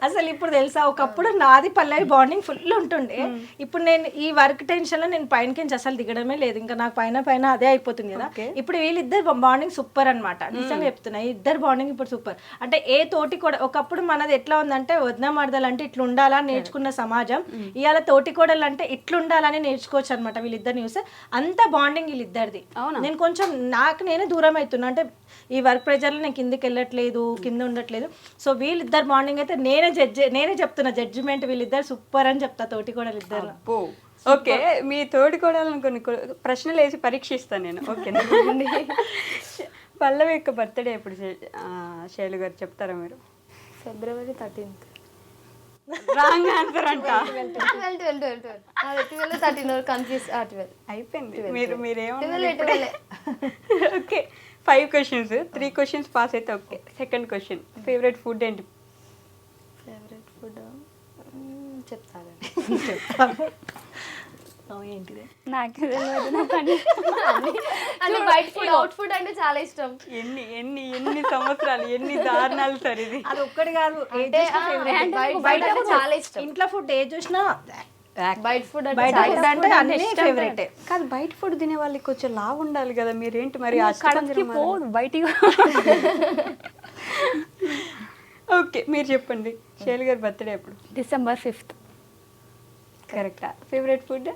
అసలు ఇప్పుడు తెలుసా, ఒకప్పుడు నాది పల్లవి బాండింగ్ ఫుల్ ఉంటుండే. ఇప్పుడు నేను ఈ వర్క్ టెన్షన్ లో నేను పైనకించి అసలు దిగడమే లేదు, ఇంకా నాకు పైన అదే అయిపోతుంది కదా. ఇప్పుడు వీళ్ళిద్దరు బాండింగ్ సూపర్ అన్నమాట, నిజంగా చెప్తున్నా. ఇద్దరు బాండింగ్ ఇప్పుడు సూపర్. అంటే ఏ తోటి కూడా, ఒకప్పుడు మనది ఎట్లా ఉందంటే వదిన మరదలు అంటే ఇట్లా ఉండాలని నేర్చుకున్న సమాజం, ఇవాళ తోటి కోడలు అంటే ఇట్లా ఉండాలని నేర్చుకోవచ్చు అనమాట. వీళ్ళిద్దరిని చూస్తే అంత బాండింగ్ వీళ్ళిద్దరిది. నేను కొంచెం నాకు నేనే దూరం అవుతున్నా, అంటే ఈ వర్క్ ప్రెజర్లో నేను కిందకి వెళ్ళట్లేదు, కింద ఉండట్లేదు. సో వీళ్ళిద్దరు బాండింగ్ అయితే నేనే చెప్తున్నా జడ్జిమెంట్, వీళ్ళిద్దరు సూపర్ అని చెప్తా తోటి కోడలు ఇద్దరు. ఓకే, మీ తోటి కోడలను కొన్ని ప్రశ్నలు వేసి పరీక్షిస్తాను నేను. ఓకేనా? పల్లవి యొక్క బర్త్డే ఎప్పుడు శైలు గారు చెప్తారా మీరు? February 13th. రాంగ్ ఆన్సర్ అంట. 12 కన్ఫ్యూజ్. 12 అయిపోయింది. మీరేమో ఓకే, 5 క్వశ్చన్స్, 3 క్వశ్చన్స్ పాస్ అయితే okay. Second question, favourite food ఏంటి? ఫేవరెట్ ఫుడ్ చెప్తాను. ఏంటిది నాకు తెలియదు. నాకు అన్ని అంటే బయట ఫుడ్, అవుట్ ఫుడ్ అంటే చాలా ఇష్టం. ఎన్ని ఎన్ని ఎన్ని సంవత్సరాలు, ఎన్ని దారుణాలు సార్ ఇది. అది ఒక్కటి కాదు, బయట చాలా ఇష్టం. ఇంట్లో ఫుడ్ ఏ చూసినా బయట ఫుడ్ బయట ఫుడ్ అంటే అన్ని ఫేవరెట్. కాదు, బయట ఫుడ్ తినే వాళ్ళకి కొంచెం లావు ఉండాలి కదా, మీరేంటి మరి కడపకి పోదు బయటికి. ఓకే, మీరు చెప్పండి. శైలు గారి బర్త్డే ఎప్పుడు? December 5th. కరెక్టా? Favourite food?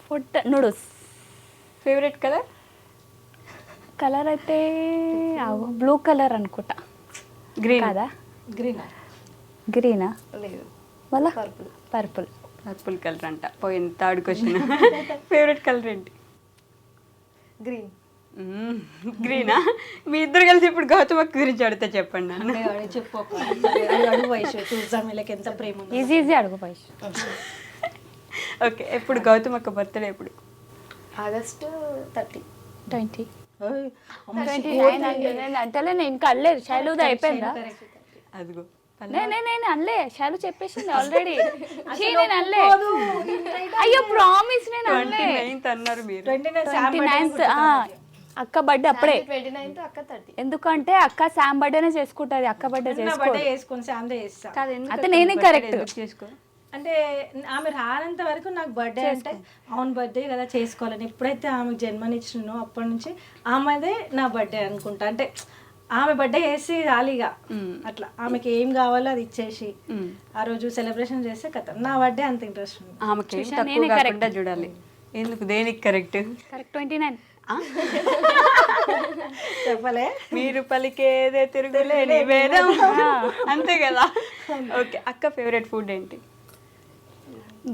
Food noodles. Favourite colour? Colour అయితే బ్లూ కలర్ అనుకుంటా. గ్రీన్ కాదా? గ్రీనా? లేదు, మళ్ళా పర్పుల్. పర్పుల్ కలర్ అంట. పోయింది థర్డ్ క్వశ్చన్. ఫేవరెట్ కలర్ ఏంటి? గ్రీన్. గ్రీనా? మీ ఇద్దరు కలిసి ఇప్పుడు గౌతమ్ అక్క గురించి అడిగితే చెప్పండి నన్ను. చెప్పు వయసు చూద్దాం వీళ్ళకి ఎంత ప్రేమ ఉందో. ఈజీ అడుగు పైస. ఓకే, ఎప్పుడు గౌతమ్ అక్క బర్త్డే ఎప్పుడు? August 30. 20. ఓయ్, అమ్మ, 29 అంటలే నేను ఇంకా అనలేదు. శైలుది అయిపోయిందా? అదిగో నేను అనలే, శైలు చెప్పేసింది ఆల్రెడీ. నేను అనలే, అయ్యో ప్రామిస్ నేను అనలే. 29th అన్నారు మీరు. 29th అక్క బర్త్డే అప్పుడే. 29th అక్క 30. ఎందుకంటే అక్క శామ్ బర్త్డేనే చేసుకుంటది, అక్క బర్త్డే చేసుకో. చేసుకుని శాందే చేస్తా. అయితే నేనే కరెక్ట్. చేసుకో. అంటే ఆమె రానంత వరకు నాకు బర్త్డే అంటే అవును బర్త్డే కదా చేసుకోవాలని. ఎప్పుడైతే ఆమెకు జన్మనిచ్చినో అప్పటి నుంచి ఆమెదే నా బర్త్డే అనుకుంటా. అంటే ఆమె బర్త్డే చేసి రాలిగా అట్లా ఆమెకి ఏం కావాలో అది ఇచ్చేసి ఆ రోజు సెలబ్రేషన్ చేస్తే కథ నా బర్త్డే అంత ఇంట్రెస్ట్ ఉంది. ఆమెకి ఏం తక్కువ కాకుండా చూడాలి. ఎందుకు, దేనికి కరెక్ట్? కరెక్ట్ 29. చెప్పలే, మీరు పలికేదే తిరుగులేని వేదం, అంతే కదా. ఓకే, అక్క ఫేవరెట్ ఫుడ్ ఏంటి?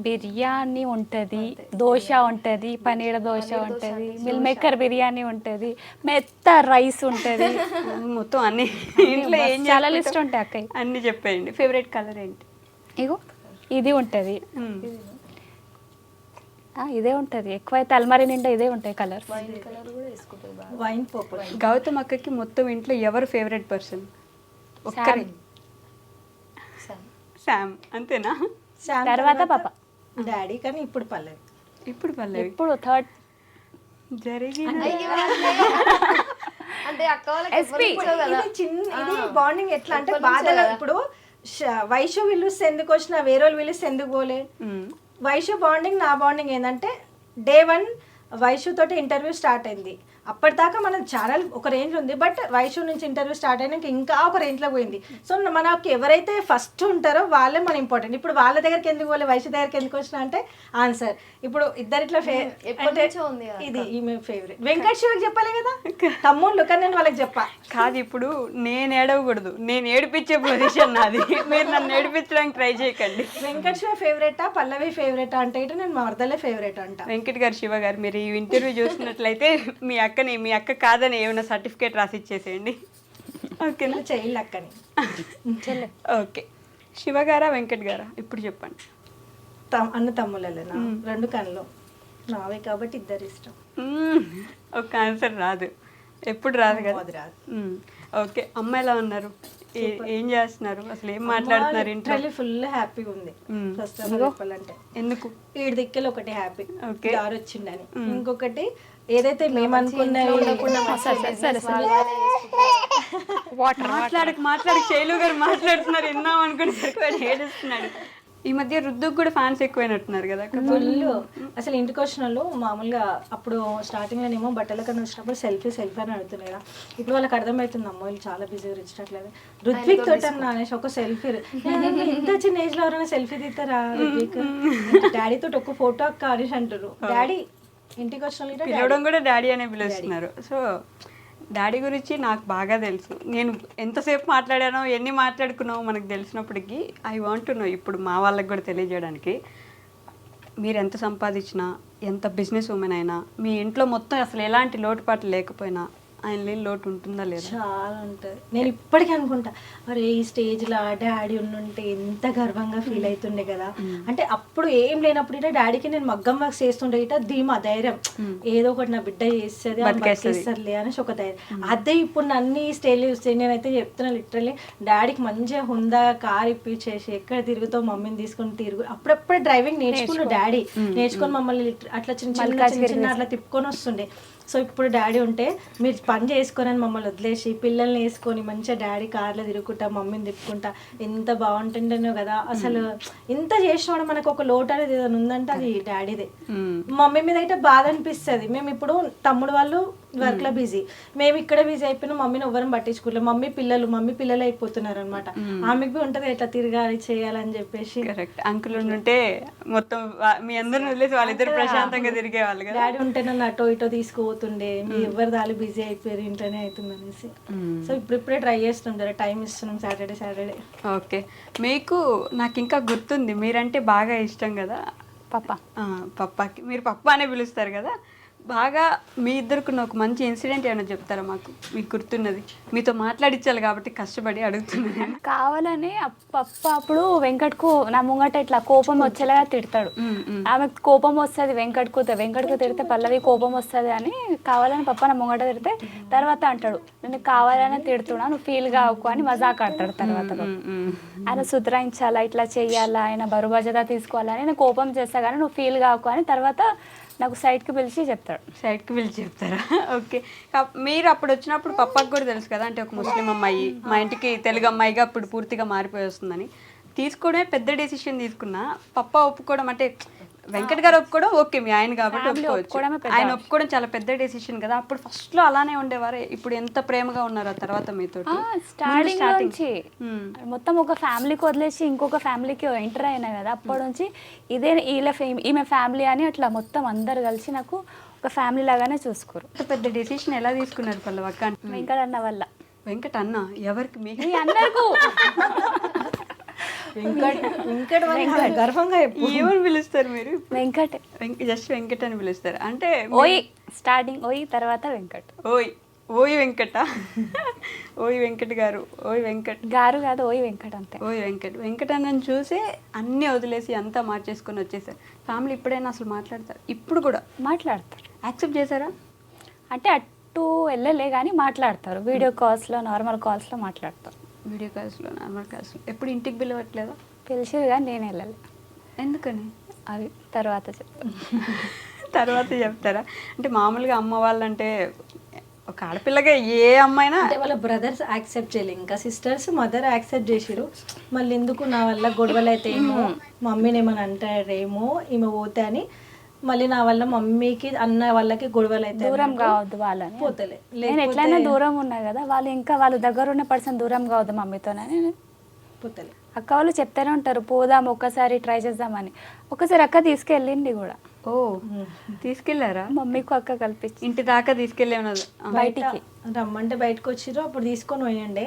బిర్యానీ ఉంటుంది, దోశ ఉంటుంది, పన్నీర్ దోశ ఉంటుంది, మిల్ మేకర్ బిర్యానీ ఉంటుంది, మెత్త రైస్ ఉంటుంది, మొత్తం అన్ని ఇంట్లో ఏం చాలా లిస్ట్ ఉంటాయి అక్క. అన్ని చెప్పేయండి. ఫేవరెట్ కలర్ ఏంటి? ఇగో ఇది ఉంటుంది, ఇదే ఉంటుంది. ఎక్కువైతే అల్మారీ నిండా ఇదే ఉంటాయి కలర్స్. Wine purple. గౌతమ్ అక్కకి మొత్తం ఇంట్లో ఎవరు ఫేవరెట్ పర్సన్? ఒక్కరే. శామ్, అంతేనా? తర్వాత పాప, డాడీ, కానీ ఇప్పుడు పల్లవి. ఇప్పుడు పల్లవి. ఇప్పుడు థర్డ్ జరిగిన అంటే అక్క వాళ్ళకి ఇది బాండింగ్ ఎట్లా అంటే బాధగా. ఇప్పుడు వైషు పిలుస్తే ఎందుకు వచ్చినా, వేరే వాళ్ళు పిలుస్తే ఎందుకు పోలే. వైషు బాండింగ్ నా బాండింగ్ ఏంటంటే డే 1 వైషు తోటి ఇంటర్వ్యూ స్టార్ట్ అయింది. అప్పటిదాకా మన ఛానల్ ఒక రేంజ్ ఉంది, బట్ వైషు నుంచి ఇంటర్వ్యూ స్టార్ట్ అయినాక ఇంకా ఒక రేంజ్లో పోయింది. సో మనకి ఎవరైతే ఫస్ట్ ఉంటారో వాళ్ళే మన ఇంపార్టెంట్. ఇప్పుడు వాళ్ళ దగ్గరికి ఎందుకు పోలే, వైషు దగ్గరికి ఎందుకు వచ్చినా అంటే ఆన్సర్ ఇప్పుడు ఇద్దరు ఇట్లా ఇది ఈమె ఫేవరెట్. వెంకట్ శివకి చెప్పాలి కదా తమ్ముళ్ళు, కానీ నేను వాళ్ళకి చెప్పా. కాదు, ఇప్పుడు నేను ఏడవకూడదు, నేను ఏడిపించే పొజిషన్ నాది. మీరు నన్ను ఏడిపించడానికి ట్రై చేయకండి. వెంకట్ శివ ఫేవరెటా, పల్లవి ఫేవరెటా అంటే ఇటు నేను మరదలే ఫేవరెట్ అంట. వెంకట్ గారు, శివ గారు, మీరు ఈ ఇంటర్వ్యూ చూసినట్లయితే మీ అక్క కాదని ఏమైనా సర్టిఫికేట్ రాసి ఇచ్చేసేయండి. ఓకేనా? చెయ్యి అక్కని. ఓకే, శివ గారా వెంకట్ గారా ఇప్పుడు చెప్పండి. అన్న తమ్ముళ్ళేనా? 2 కళ్ళు నావే కాబట్టి ఇద్దరు ఇష్టం. ఒక ఆన్సర్ రాదు. ఎప్పుడు రాదు కదా. అది రాదు. ఓకే, అమ్మ ఎలా ఉన్నారు? ఏం చేస్తున్నారు? అసలు ఏం మాట్లాడుతున్నారు ఇంట్లో? ఫుల్ హ్యాపీగా ఉంది ప్రస్తుతం చెప్పాలంటే. ఎందుకు? ఈడి దిక్కులు ఒకటి హ్యాపీ ఓకే. దారి వచ్చిండని, ఇంకొకటి ఏదైతే మేము అనుకున్నవి మాట్లాడక శైలు గారు మాట్లాడుతున్నారు విన్నాం అనుకుని ఏడుస్తున్నాడు. ఈ మధ్య రుద్దుకు కూడా ఫ్యాన్స్ ఎక్కువైనట్టున్నారు కదా. ఫుల్ అసలు ఇంటికి వచ్చిన వాళ్ళు మామూలుగా అప్పుడు స్టార్టింగ్ లోనేమో బట్టల కన్నా వచ్చినప్పుడు సెల్ఫీ అని అడుగుతున్నాయి కదా. ఇప్పుడు వాళ్ళకి అర్థమవుతుంది అమ్మాయిలు చాలా బిజీగా ఇచ్చట్లేదు. రుత్విక్ తోటి అన్న అనేసి ఒక సెల్ఫీ, ఇంత చిన్న ఏజ్ లో ఎవరైనా సెల్ఫీ తీస్తారా రుత్విక్? డాడీ తోటి ఒక ఫోటో అక్క అనేసి అంటారు. డాడీ ఇంటికి వచ్చిన పిలవడం కూడా డాడీ అనే పిలుస్తున్నారు. సో డాడీ గురించి నాకు బాగా తెలుసు. నేను ఎంతసేపు మాట్లాడానో ఎన్ని మాట్లాడుకున్నామో మనకు తెలిసినప్పటికీ ఐ వాంట్ టు నో ఇప్పుడు మా వాళ్ళకి కూడా తెలియజేయడానికి. మీరు ఎంత సంపాదించినా, ఎంత బిజినెస్ ఉమెన్ అయినా, మీ ఇంట్లో మొత్తం అసలు ఎలాంటి లోటుపాట్లు లేకపోయినా ఆయన లేని లోటు ఉంటుందా లేదా? చాలా ఉంటుంది. నేను ఇప్పటికీ అనుకుంటా, అరే ఈ స్టేజ్లో డాడీ ఉండుంటే ఎంత గర్వంగా ఫీల్ అవుతుండే కదా. అంటే అప్పుడు ఏం లేనప్పుడు ఇట డాడీకి నేను మగ్గం వర్క్ చేస్తుండే ఇట ధీమా ధైర్యం, ఏదో ఒకటి నా బిడ్డ చేస్తుంది బతికేస్తారులే అనేసి ఒక ధైర్యం. అదే ఇప్పుడు అన్ని స్టేజ్లు చూస్తే నేనైతే చెప్తున్నా లిటరల్లీ డాడీకి మంచిగా హుందా కార్ ఇప్పించేసి ఎక్కడ తిరుగుతావు మమ్మీని తీసుకొని తిరుగు. అప్పుడప్పుడే డ్రైవింగ్ నేర్చుకున్న డాడీ నేర్చుకొని మమ్మల్ని అట్లా చిన్న అట్లా తిప్పుకొని వస్తుండే. సో ఇప్పుడు డాడీ ఉంటే మీరు పని చేసుకొని మమ్మల్ని వదిలేసి పిల్లల్ని వేసుకొని మంచిగా డాడీ కార్లో తిరుగుకుంటా మమ్మీని తిప్పుకుంటా ఎంత బాగుంటుండేనో కదా. అసలు ఇంత చేసినవాడు మనకు ఒక లోటు అనేది ఏదైనా ఉందంటే అది డాడీదే. మమ్మీ మీద అయితే బాధ అనిపిస్తుంది. మేము ఇప్పుడు తమ్ముడు వాళ్ళు వర్క్ లో బిజీ, మేము ఇక్కడ బిజీ అయిపోయినా మమ్మీని ఎవరిని పట్టించుకోలేదు. మమ్మీ పిల్లలు అయిపోతున్నారు అనమాట. ఆమెకి ఉంటది ఎట్లా తిరగాలి చేయాలని చెప్పేసి. కరెక్ట్. అంకుల్ ఉంటే మొత్తం మీ అందరిని వదిలేసి వాళ్ళిద్దరు ప్రశాంతంగా తిరిగే వాళ్ళు కదా. డాడీ ఉంటే నన్ను అటో ఇటో తీసుకుపోతుండే, మీ ఎవరి దాని బిజీ అయిపోయారు ఇంట్లోనే అవుతుంది అనేసి. సో ఇప్పుడిప్పుడే ట్రై చేస్తున్నాం, జర టైం ఇస్తున్నాం సాటర్డే. ఓకే, మీకు నాకు ఇంకా గుర్తుంది, మీరంటే బాగా ఇష్టం కదా పప్పాకి. మీరు పప్పా అనే పిలుస్తారు కదా. బాగా మీ ఇద్దరుకున్న ఒక మంచి ఇన్సిడెంట్ ఏమైనా చెప్తారా మాకు, మీకు గుర్తున్నది? మీతో మాట్లాడించాలి కాబట్టి కష్టపడి అడుగుతున్నాను. కావాలని పప్ప అప్పుడు వెంకట్కు నా ముంగట ఇట్లా కోపం వచ్చేలాగా తిడతాడు. ఆమెకు కోపం వస్తుంది వెంకట్కు తిడితే పల్లవి కోపం వస్తుంది అని కావాలని పప్ప నా ముంగట తిడితే తర్వాత అంటాడు నేను కావాలని తిడుతున్నా నువ్వు ఫీల్ కావకు అని మజాక్ ఆడతాడు. తర్వాత ఆయన సుధరాయించాలా, ఇట్లా చెయ్యాలా, ఆయన బరువు బాధ్యత తీసుకోవాలని నేను కోపం చేస్తా కానీ నువ్వు ఫీల్ కావకు అని తర్వాత నాకు సైడ్కి పిలిచి చెప్తారా? ఓకే. మీరు అప్పుడు వచ్చినప్పుడు పప్పాకి కూడా తెలుసు కదా, అంటే ఒక ముస్లిం అమ్మాయి మా ఇంటికి తెలుగు అమ్మాయిగా అప్పుడు పూర్తిగా మారిపోయి వస్తుందని. తీసుకోవడమే పెద్ద డెసిషన్ తీసుకున్నా. పప్ప ఒప్పుకోవడం అంటే వెంకట్ గారు ఒప్పుకోవడం ఓకే, మీ ఆయన కాబట్టి ఒప్పుకోవచ్చు. ఆయన ఒప్పుకోవడం చాలా పెద్ద డెసిషన్ కదా. అప్పుడు ఫస్ట్ లో అలానే ఉండేవారు, ఇప్పుడు ఎంత ప్రేమగా ఉన్నారు ఆ తర్వాత మీతో? స్టార్టింగ్ నుంచి మొత్తం ఒక ఫ్యామిలీకి వదిలేసి ఇంకొక ఫ్యామిలీకి ఎంటర్ అయినా కదా. అప్పటి నుంచి ఇదే ఈమె ఫ్యామిలీ అని అట్లా మొత్తం అందరు కలిసి నాకు ఒక ఫ్యామిలీ లాగానే చూసుకోరు. పెద్ద డెసిషన్ ఎలా తీసుకున్నారు పల్లవక్క? వెంకట్ అన్న వల్ల. వెంకట్ అన్న ఎవరికి? మీ అందరికీ గర్వంగా ఏమని పిలుస్తారు మీరు? వెంకట్, జస్ట్ వెంకట్ అని పిలుస్తారు. అంటే ఓయ్ స్టార్టింగ్ ఓయ్ తర్వాత వెంకట్. ఓయ్ వెంకట ఓయ్ వెంకట్ గారు, ఓయ్ వెంకట్ గారు కాదు ఓయ్ వెంకట్ అంతే. ఓయ్ వెంకట్ అన్నని చూసి అన్నీ వదిలేసి అంతా మార్చేసుకొని వచ్చేసారు. ఫ్యామిలీ ఇప్పుడైనా అసలు మాట్లాడతారు? ఇప్పుడు కూడా మాట్లాడతారు. యాక్సెప్ట్ చేశారా? అంటే అటు వెళ్ళలే కానీ మాట్లాడతారు. వీడియో కాల్స్లో నార్మల్ కాల్స్లో మాట్లాడతారు. వీడియో కాల్స్లో నార్మల్ కాల్స్లో. ఎప్పుడు ఇంటికి పిలవట్లేదా? పిలిచిరు కానీ నేను వెళ్ళలే. ఎందుకని? అది తర్వాత చెప్తారా? అంటే మామూలుగా అమ్మ వాళ్ళంటే ఒక ఆడపిల్లగా ఏ అమ్మాయినా అంటే వాళ్ళ బ్రదర్స్ యాక్సెప్ట్ చేయలేదు, ఇంకా సిస్టర్స్ మదర్ యాక్సెప్ట్ చేసిరు. మళ్ళీ ఎందుకు నా వల్ల గొడవలు అయితే ఏమో, మమ్మీని ఏమని అంటారేమో ఈమె పోతే అని మళ్ళీ నా వల్ల మమ్మీకి అన్న వాళ్ళకి గొడవలు అయితే దూరం కావద్దు వాళ్ళని పోతలే. నేను ఎట్లయినా దూరం ఉన్నా కదా, వాళ్ళు ఇంకా వాళ్ళ దగ్గర ఉన్న పర్సన్ దూరం కావద్దు మమ్మీతోనని పోతలే. అక్క వాళ్ళు చెప్తూనే ఉంటారు పోదాం ఒక్కసారి ట్రై చేద్దామని. ఒకసారి అక్క తీసుకెళ్ళింది కూడా. ఓ తీసుకెళ్లారా? మమ్మీకు అక్క కల్పించి ఇంటి దాకా తీసుకెళ్ళేమన్నది. బయటికి రమ్మంటే బయటకు వచ్చిర్రు, అప్పుడు తీసుకొని పోయండి.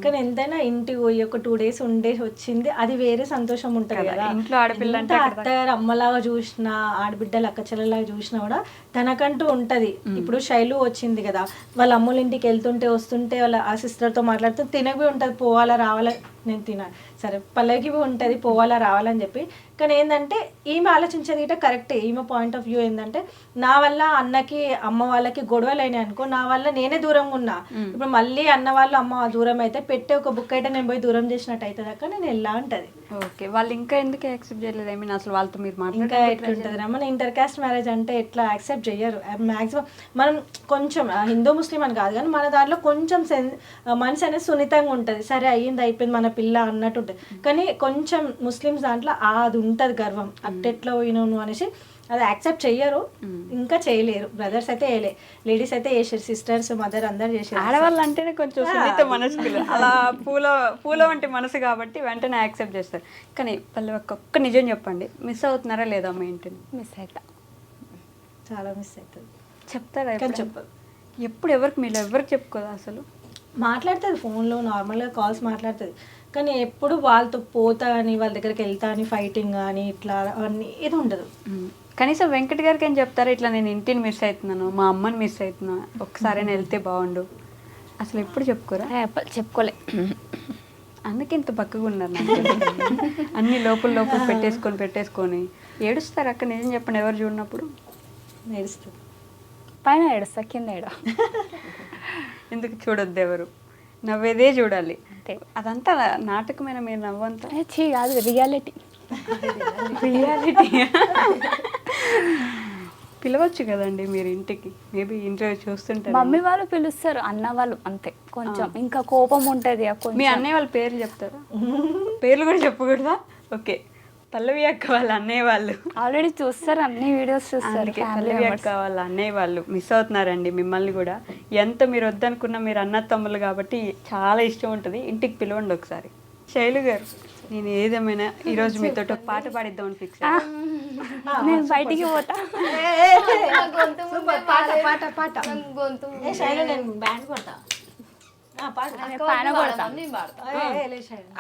కానీ ఎంతైనా ఇంటికి పోయి ఒక 2 days ఉండేసి వచ్చింది, అది వేరే సంతోషం ఉంటుంది కదా. ఇంట్లో ఆడపిల్ల అంటే అత్తగారు అమ్మలాగా చూసినా, ఆడబిడ్డలు అక్క చెల్లెలాగా చూసినా కూడా తనకంటూ ఉంటది. ఇప్పుడు శైలు వచ్చింది కదా, వాళ్ళ అమ్మల ఇంటికి వెళ్తుంటే వస్తుంటే వాళ్ళ ఆ సిస్టర్తో మాట్లాడుతూ తినవి ఉంటుంది, పోవాలా రావాలా, నేను తినాలి సరే పల్లవికి ఉంటుంది పోవాలా రావాలని చెప్పి. కానీ ఏంటంటే ఈమె ఆలోచించేది ఇట కరెక్టే. ఈమె పాయింట్ ఆఫ్ వ్యూ ఏంటంటే నా వల్ల అన్నకి అమ్మ వాళ్ళకి గొడవలు అయినాయి అనుకో, నా వల్ల నేనే దూరంగా ఉన్నా. ఇప్పుడు మళ్ళీ అన్న వాళ్ళు అమ్మ దూరం అయితే పెట్టే ఒక బుక్ అయితే నేను పోయి దూరం చేసినట్టు అవుతుంది అక్క, నేను ఎలా అంటది. ఓకే, వాళ్ళు ఇంకా ఎందుకు యాక్సెప్ట్ చేయలేదు? ఐ మీన్ అసలు వాళ్ళతో మీరు ఇంకా మాట్లాడే ఎట్లుంటుంది మన ఇంటర్ కాస్ట్ మ్యారేజ్ అంటే ఎట్లా యాక్సెప్ట్ చెయ్యరు మ్యాక్సిమం. మనం కొంచెం హిందూ ముస్లిం అని కాదు కానీ మన దాంట్లో కొంచెం మనసు అనేది సున్నితంగా ఉంటుంది. సరే అయ్యింది అయిపోయింది మన పిల్ల అన్నట్టు ఉంటుంది. కానీ కొంచెం ముస్లిమ్స్ దాంట్లో అది ఉంటుంది గర్వం, అట్టెట్లా పోయినావు అనేసి అది యాక్సెప్ట్ చెయ్యరు, ఇంకా చేయలేరు. బ్రదర్స్ అయితే వేయలే, లేడీస్ అయితే వేసారు, సిస్టర్స్ మదర్ అందరు చేసారు. ఆడవాళ్ళు అంటేనే కొంచెం సున్నిత మనసుకులు, అలా పూల వంటి మనసు కాబట్టి వెంటనే యాక్సెప్ట్ చేస్తారు. కానీ పల్లవి ఒక్క నిజం చెప్పండి, మిస్ అవుతున్నారా లేదా మీ ఇంటిని? మిస్ అవుతా, చాలా మిస్ అవుతుంది. చెప్తారా? కానీ చెప్పదు. ఎప్పుడు ఎవరికి మీరు ఎవరికి చెప్పుకోదా అసలు? మాట్లాడుతుంది ఫోన్లో, నార్మల్గా కాల్స్ మాట్లాడుతుంది. కానీ ఎప్పుడు వాళ్ళతో పోతా అని వాళ్ళ దగ్గరికి వెళ్తా అని ఫైటింగ్ కానీ ఇట్లా అన్నీ ఏది ఉండదు. కనీసం వెంకట్ గారికి ఏం చెప్తారా, ఇట్లా నేను ఇంటిని మిస్ అవుతున్నాను, మా అమ్మని మిస్ అవుతున్నాను, ఒక్కసారి వెళ్తే బాగుండు, అసలు ఎప్పుడు చెప్పుకోరా? చెప్పుకోలే, అందుకే ఇంత పక్కగా ఉన్నారు నాకు. అన్ని లోపల పెట్టేసుకొని ఏడుస్తారు అక్క. నిజం చెప్పండి, ఎవరు చూడనప్పుడు నేడుస్తుంది. పైన ఏడుస్తా, కింద ఏడ. ఎందుకు చూడొద్దు, ఎవరు నవ్వేదే చూడాలి అంతే. అదంతా నాటకమైన మీరు నవ్వంతా చీ కాదు, రియాలిటీ. పిలవచ్చు కదండి మీరు ఇంటికి, మేబీ ఇంట్లో చూస్తుంటారు. మమ్మీ వాళ్ళు పిలుస్తారు, అన్న వాళ్ళు అంతే. కొంచెం ఇంకా కోపం ఉంటది. మీ అన్నయ్య వాళ్ళ పేర్లు చెప్తారా? పేర్లు కూడా చెప్పకూడదా? ఓకే, పల్లవి అక్క వాళ్ళ అన్నయ్య వాళ్ళు ఆల్రెడీ చూస్తారు, అన్ని వీడియోస్ చూస్తారు. పల్లవి అక్క వాళ్ళ అన్నయ్య వాళ్ళు మిస్ అవుతున్నారండి మిమ్మల్ని కూడా. ఎంత మీరు వద్దనుకున్నా మీరు అన్న తమ్ముళ్ళు కాబట్టి చాలా ఇష్టం ఉంటుంది. ఇంటికి పిలవండి ఒకసారి. శైలు గారు, నేను ఏదేమైనా ఈరోజు మీతో ఒక పాట పాడిద్దామని ఫిక్స్. నేను బయటికి పోతా.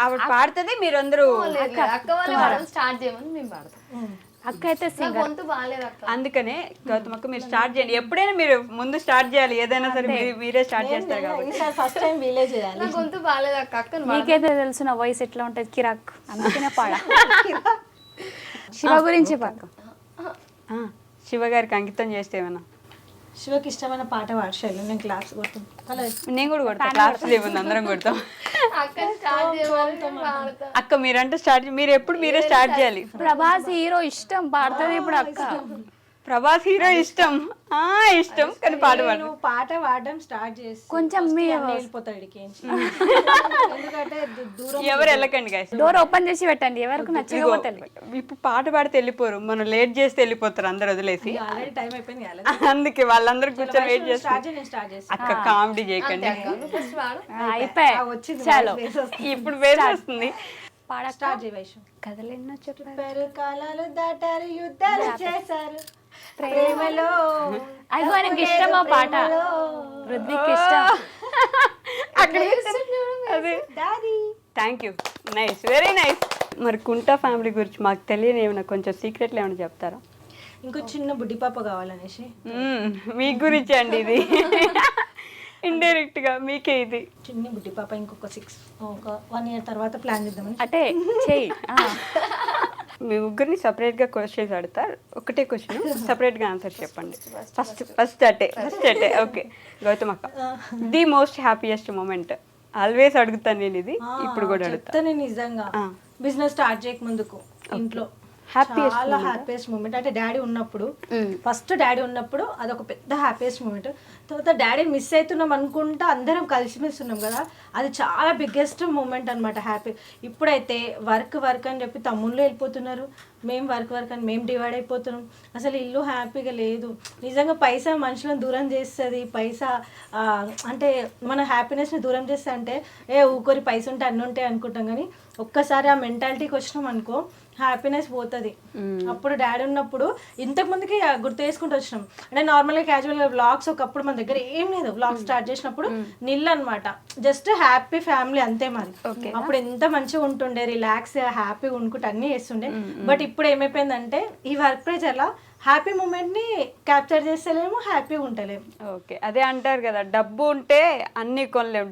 ఆవిడ పాడుతుంది, మీరందరూ అక్క అయితే సింగర్. అందుకనే గౌతమ్ అక్క మీరు స్టార్ట్ చేయండి. ఎప్పుడైనా మీరు ముందు స్టార్ట్ చేయాలి, ఏదైనా సరే మీరే స్టార్ట్ చేస్తారు కాబట్టి. ఫస్ట్ టైం వీలే చేయాలి. నీకైతే తెలుసు నా వాయిస్ ఎట్లా ఉంటుంది, కిరాక్. అందుకనే పాడా. శివ గురించి పాడు. శివ గారికి అంకితం చేస్తే ఏమన్నా. శివకి ఇష్టమైన పాట పాడు శైలు, నేను క్లాస్ కొడతాను. నేను కూడా కొడతాను, క్లాస్ లేవుంది, అందరం కొడతాం. అక్క మీరంటే స్టార్ట్, మీరు ఎప్పుడు మీరే స్టార్ట్ చేయాలి. ప్రభాస్ హీరో ఇష్టం, పాడుతుంది ఇప్పుడు అక్క. ప్రభాస్ హీరో ఇష్టం ఇష్టం కానీ పాట పాడడం స్టార్ట్ చేసి కొంచెం వెళ్ళిపోతాడు. ఎందుకంటే దూరం ఎవరు వెళ్ళకండి guys. డోర్ ఓపెన్ చేసి పెట్టండి, ఎవరికి నచ్చకపోతే. ఇప్పుడు పాట పాడితే వెళ్ళిపోరు, మనం లేట్ చేస్తే వెళ్ళిపోతారు అందరు వదిలేసి. ఆల్రెడీ టైం అయిపోయింది కదా, అందుకే వాళ్ళందరూ కూర్చొని వెయిట్ చేస్తారు. స్టార్ట్ చేసి అక్క కామెడీ చేయకండి. అయిపోయి చాలు, ఇప్పుడు వేసి వస్తుంది. స్టార్ట్ చేయి వైషు. కథలెన్నో చెప్పారు, కాలాలు దాటారు, యుద్ధాలు చేశారు, ప్రేమలో. అదిగో ఆయనకి ఇష్టం ఆ పాట, రుద్విక్ ఇష్టం. అదే thank you, nice, very nice. మరి కుంటా ఫ్యామిలీ గురించి మాకు తెలియని ఏమైనా కొంచెం సీక్రెట్లు ఏమైనా చెప్తారా? ఇంకో చిన్న బుడ్డి పాప కావాలనేసి. మీ గురించి అండి ఇది, ఇండైరెక్ట్ గా మీకే ఇది. చిన్న బుడ్డి పాప ఇంకొక 1 year తర్వాత ప్లాన్ చేద్దామని. అంటే చెయ్యి. మీ ముగ్గురిని సపరేట్ గా క్వశ్చన్స్ అడుగుతారు, ఒకటే క్వశ్చన్ సపరేట్ గా ఆన్సర్ చెప్పండి. ఫస్ట్ అటే. ఓకే గౌతమ్ అక్క, the most happiest moment. Always అడుగుతాను నేను ఇది, ఇప్పుడు కూడా అడుగుతాను. నేను నిజంగా బిజినెస్ స్టార్ట్ చేయక ముందుకు ఇంట్లో హ్యాపీయెస్ట్ చాలా హ్యాపీయెస్ట్ మూమెంట్ అంటే డాడీ ఉన్నప్పుడు, ఫస్ట్ డాడీ ఉన్నప్పుడు అదొక పెద్ద హ్యాపీయెస్ట్ మూమెంట్. తర్వాత డాడీ మిస్ అవుతున్నాం అనుకుంటా అందరం కలిసిమెలిసి ఉన్నాం కదా, అది చాలా బిగ్గెస్ట్ మూమెంట్ అనమాట, హ్యాపీ. ఇప్పుడైతే వర్క్ అని చెప్పి తమ్ముళ్ళు వెళ్ళిపోతున్నారు, మేము వర్క్ అని మేము డివైడ్ అయిపోతున్నాం. అసలు ఇల్లు హ్యాపీగా లేదు. నిజంగా పైసా మనుషులను దూరం చేస్తుంది. పైసా అంటే మన హ్యాపీనెస్ని దూరం చేస్తా అంటే ఊరికి పైసా ఉంటే అన్నీ ఉంటాయి అనుకుంటాం, కానీ ఒక్కసారి ఆ మెంటాలిటీకి వచ్చినాం అనుకో హ్యాపీనెస్ పోతుంది. అప్పుడు డాడీ ఉన్నప్పుడు ఇంతకు ముందుకి గుర్తు చేసుకుంటూ వచ్చినాం. అంటే నార్మల్గా క్యాజువల్గా వ్లాగ్స్ ఒకప్పుడు మన దగ్గర ఏం లేదు, వ్లాగ్ స్టార్ట్ చేసినప్పుడు నిల్ అనమాట, జస్ట్ హ్యాపీ ఫ్యామిలీ అంతే మరి. అప్పుడు ఎంత మంచిగా ఉంటుండే, రిలాక్స్ హ్యాపీగా ఉండుకుంటే అన్నీ చేస్తుండే. బట్ ఇప్పుడు ఏమైపోయిందంటే ఈ వర్క్ ప్రెజర్లా హ్యాపీ మూమెంట్ ని క్యాప్చర్ చేస్తలేము, హ్యాపీగా ఉంటలేము. ఓకే, అదే అంటారు కదా, డబ్బు ఉంటే అన్ని కొనలేము,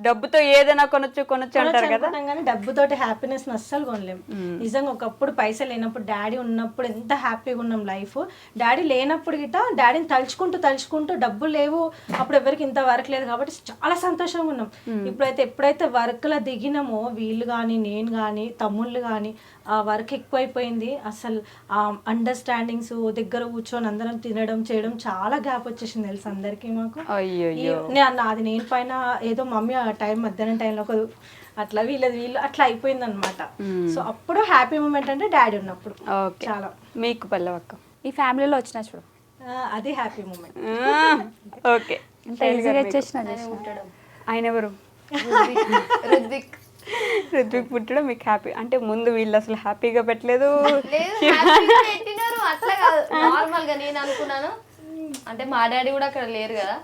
డబ్బుతో ఏదైనా కొనొచ్చు అంటారు కదా. అనుకుంటాం కానీ డబ్బుతోటి హ్యాపీనెస్ అస్సలు కొనలేము. నిజంగా ఒకప్పుడు పైసలు లేనప్పుడు, డాడీ ఉన్నప్పుడు ఎంత హ్యాపీగా ఉన్నాం లైఫ్. డాడీ లేనప్పుడు గిట డాడీని తలుచుకుంటూ డబ్బులు లేవు అప్పుడు ఎవరికి ఇంత వర్క్ లేదు కాబట్టి చాలా సంతోషంగా ఉన్నాం. ఇప్పుడైతే ఎప్పుడైతే వర్క్ లా దిగినామో వీళ్ళు కానీ నేను కానీ తమ్ముళ్ళు కానీ ఆ వర్క్ ఎక్కువైపోయింది. అసలు ఆ అండర్స్టాండింగ్స్, దగ్గర కూర్చొని అందరం తినడం చేయడం చాలా గ్యాప్ వచ్చేసింది తెలుసు అందరికి మాకు. అయ్యో, నాది నేను పైన ఏదో మమ్మీ ఆ టైం మధ్యాహ్నం టైంలో ఒక అట్లా వీళ్ళు అట్లా అయిపోయింది అనమాట. సో అప్పుడు హ్యాపీ మూమెంట్ అంటే డాడీ ఉన్నప్పుడు ఓకే. చాలా. మీకు పల్లవక్క? ఈ ఫ్యామిలీలో వచ్చిన చూడు అది హ్యాపీ మూమెంట్. ఓకే, ఎంత ఈజీగా వచ్చేసిన ఆయన ఎవరు? రుద్విక్ రుద్విక్ పుట్టడం మీకు హ్యాపీ అంటే ముందు వీళ్ళు అసలు హ్యాపీగా పెట్టలేదు. లేదు, హ్యాపీగా పెట్టినారు అట్లా కాదు, నార్మల్ గా నేను అనుకున్నాను అంటే మా డాడీ కూడా అక్కడ లేరు కదా,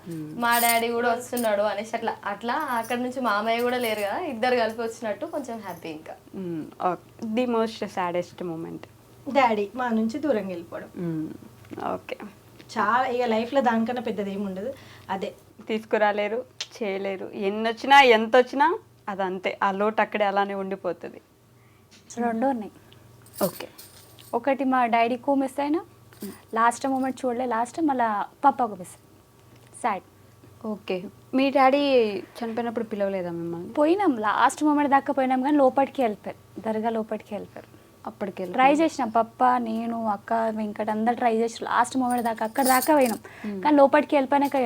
మా డాడీ కూడా వస్తున్నాడు అనేసి అట్లా అక్కడ నుంచి మామయ్య కూడా లేరు కదా, ఇద్దరు కలిపి వచ్చినట్టు కొంచెం హ్యాపీ. ఇంకా the most saddest moment daddy మా నుంచి దూరంగా వెళ్ళిపోవడం. ఓకే, చాలా ఇక లైఫ్లో దానికన్నా పెద్దది ఏమి ఉండదు. అదే తీసుకురాలేరు, చేయలేరు, ఎన్ని వచ్చినా ఎంత వచ్చినా అదంతే, ఆ లోటు అక్కడే అలానే ఉండిపోతుంది. రెండు ఉన్నాయి. ఓకే, ఒకటి మా డాడీకు మిస్ అయినా లాస్ట్ మూమెంట్ చూడలే, లాస్ట్ మళ్ళీ పప్పాకు మిస్ సాడ్. ఓకే, మీ డాడీ చనిపోయినప్పుడు పిలవలేదా మిమ్మల్ని? పోయినాం, లాస్ట్ మూమెంట్ దాకా పోయినాం కానీ లోపలికి వెళ్ళిపోయారు, దర్గా లోపలికి వెళ్ళిపోయారు. అప్పటికి ట్రై చేసినాం, పప్ప నేను అక్క వెంకట అందరు ట్రై చేసి లాస్ట్ మూమెంట్ దాకా అక్కడ దాకా పోయినాం కానీ లోపలికి వెళ్ళిపోయినాక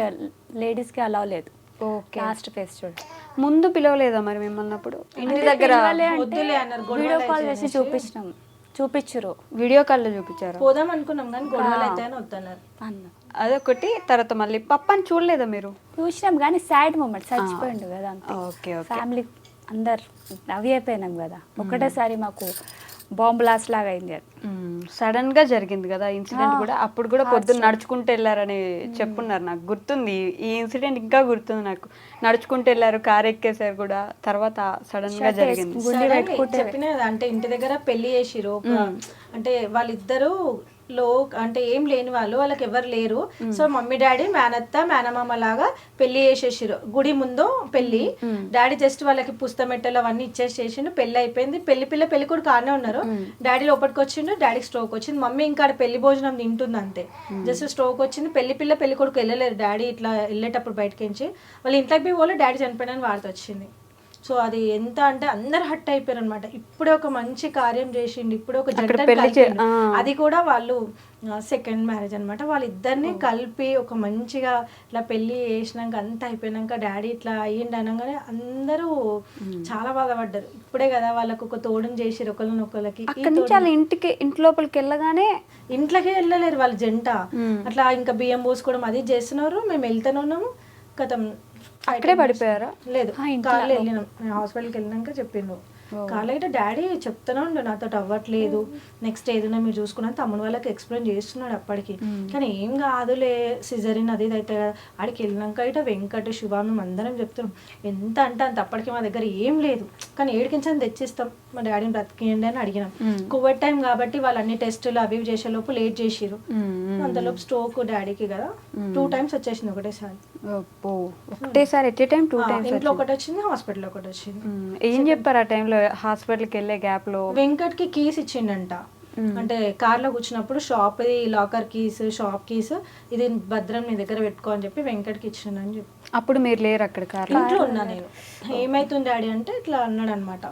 లేడీస్కి అలవ్ లేదు. ఓకే, లాస్ట్ ఫేస్ చూడు. ముందు పిలవలేదా మరి మిమ్మల్ని? అప్పుడు ఇంటి దగ్గర వద్దులే అన్నారు, వీడియో కాల్ చేసి చూపించరు, వీడియో కాల్లో చూపించారు. పోదాం అనుకున్నాం కానీ గొడవలు అయితే అని వద్దన్నారు అన్న. అదొకటి. తర్వాత మళ్ళీ పప్పని చూడలేదా మీరు? చూసినాం కానీ సాడ్ మూమెంట్, చచ్చిపోయిండు కదా అంతే. ఓకే, ఫ్యామిలీ అందరు అవి అయిపోయినాం కదా, ఒకటేసారి మాకు బాంబ్ బ్లాస్ట్ లాగా అయింది. అది సడన్ గా జరిగింది కదా ఇన్సిడెంట్ కూడా. అప్పుడు కూడా పొద్దున్న నడుచుకుంటూ వెళ్ళారని చెప్పున్నారు, నాకు గుర్తుంది. ఈ ఇన్సిడెంట్ ఇంకా గుర్తుంది నాకు. నడుచుకుంటూ వెళ్ళారు, కార్ ఎక్కేసారు కూడా, తర్వాత సడన్ గా జరిగింది. చెప్పిన అంటే ఇంటి దగ్గర పెళ్లి చేసిరు. అంటే వాళ్ళిద్దరు లో అంటే ఏం లేని వాళ్ళకి ఎవరు లేరు. సో మమ్మీ డాడీ మేనత్త మేనమామ లాగా పెళ్లి చేసేసారు. గుడి ముందు పెళ్లి. డాడీ జస్ట్ వాళ్ళకి పుస్తమెట్టలు అవన్నీ ఇచ్చేసేసిండు. పెళ్లి అయిపోయింది. పెళ్లి కూడా కానే ఉన్నారు. డాడీ లోపలికి వచ్చిండు, డాడీకి స్ట్రోక్ వచ్చింది. మమ్మీ ఇంకా పెళ్లి భోజనం తింటుంది అంతే. జస్ట్ స్ట్రోక్ వచ్చింది. పెళ్లి కొడుకు వెళ్ళలేరు. డాడీ ఇట్లా వెళ్ళేటప్పుడు బయటకించి వాళ్ళ ఇంట్లోకి పోయి వాళ్ళు డాడీ చనిపోయినని వార్త వచ్చింది. సో అది ఎంత అంటే అందరు హట్ అయిపోయారు అనమాట. ఇప్పుడే ఒక మంచి కార్యం చేసిండు, ఇప్పుడే ఒక జంట, అది కూడా వాళ్ళు సెకండ్ మ్యారేజ్ అనమాట. వాళ్ళిద్దరిని కలిపి ఒక మంచిగా ఇట్లా పెళ్లి చేసినాక అంతా అయిపోయినాక డాడీ ఇట్లా అయ్యిండు అనగానే అందరూ చాలా బాధపడ్డారు. ఇప్పుడే కదా వాళ్ళకు ఒక తోడుని చేసిరు ఒకళ్ళకి. అక్కడి నుంచి వాళ్ళ ఇంటి లోపలికి వెళ్ళగానే ఇంట్లోకి వెళ్ళలేరు వాళ్ళ జంట. అట్లా ఇంకా బియ్యం పోసుకోవడం అది చేస్తున్నారు. మేము వెళ్తూనే ఉన్నాము. గతం అక్కడే పడిపోయారా? లేదు, కార్లో వెళ్ళినాం. హాస్పిటల్కి వెళ్ళినాక చెప్పిండు. కార్లో అయితే డాడీ చెప్తానే ఉండు నాతో అవ్వట్లేదు, నెక్స్ట్ ఏదైనా మీరు చూసుకున్నా తమ్ముడు వాళ్ళకి ఎక్స్ప్లెయిన్ చేస్తున్నాడు అప్పటికి. కానీ ఏం కాదులే సిజరిన్ అది ఇది అయితే కదా. ఆడికి వెళ్ళినాక అయితే వెంకట శుభ మేము అందరం చెప్తున్నాం. ఎంత అంటే అంత. అప్పటికి మా దగ్గర ఏం లేదు కానీ ఏడికించని తెచ్చిస్తాం, మా డాడీని బ్రతికియండి అని అడిగినాం. కోవిడ్ టైం కాబట్టి వాళ్ళు అన్ని టెస్టులు అవి చేసే లోపు లేట్ చేసిరు. అంతలోపు స్ట్రోక్ డాడీకి కదా 2 times వచ్చేసింది ఒకటేసారి. ఒకటేసారి ఎట్ ఏ టైం 2 times? ఇంట్లో ఒకటి వచ్చింది, హాస్పిటల్ ఒకటి వచ్చింది. ఏం చెప్పారు ఆ టైంలో? హాస్పిటల్కి వెళ్ళే గ్యాప్ లో వెంకట్ కి కీస్ ఇచ్చిండంట. అంటే కార్ లో కూర్చున్నప్పుడు shop locker keys, shop keys ఇది భద్రం నీ దగ్గర పెట్టుకో అని చెప్పి వెంకట్ కి ఇచ్చిండని చెప్పి. అప్పుడు మీరు లేరు అక్కడ? కార్ ఇంట్లో ఉన్నా నేను. ఏమైతుంది డాడీ అంటే ఇట్లా అన్నాడు అనమాట.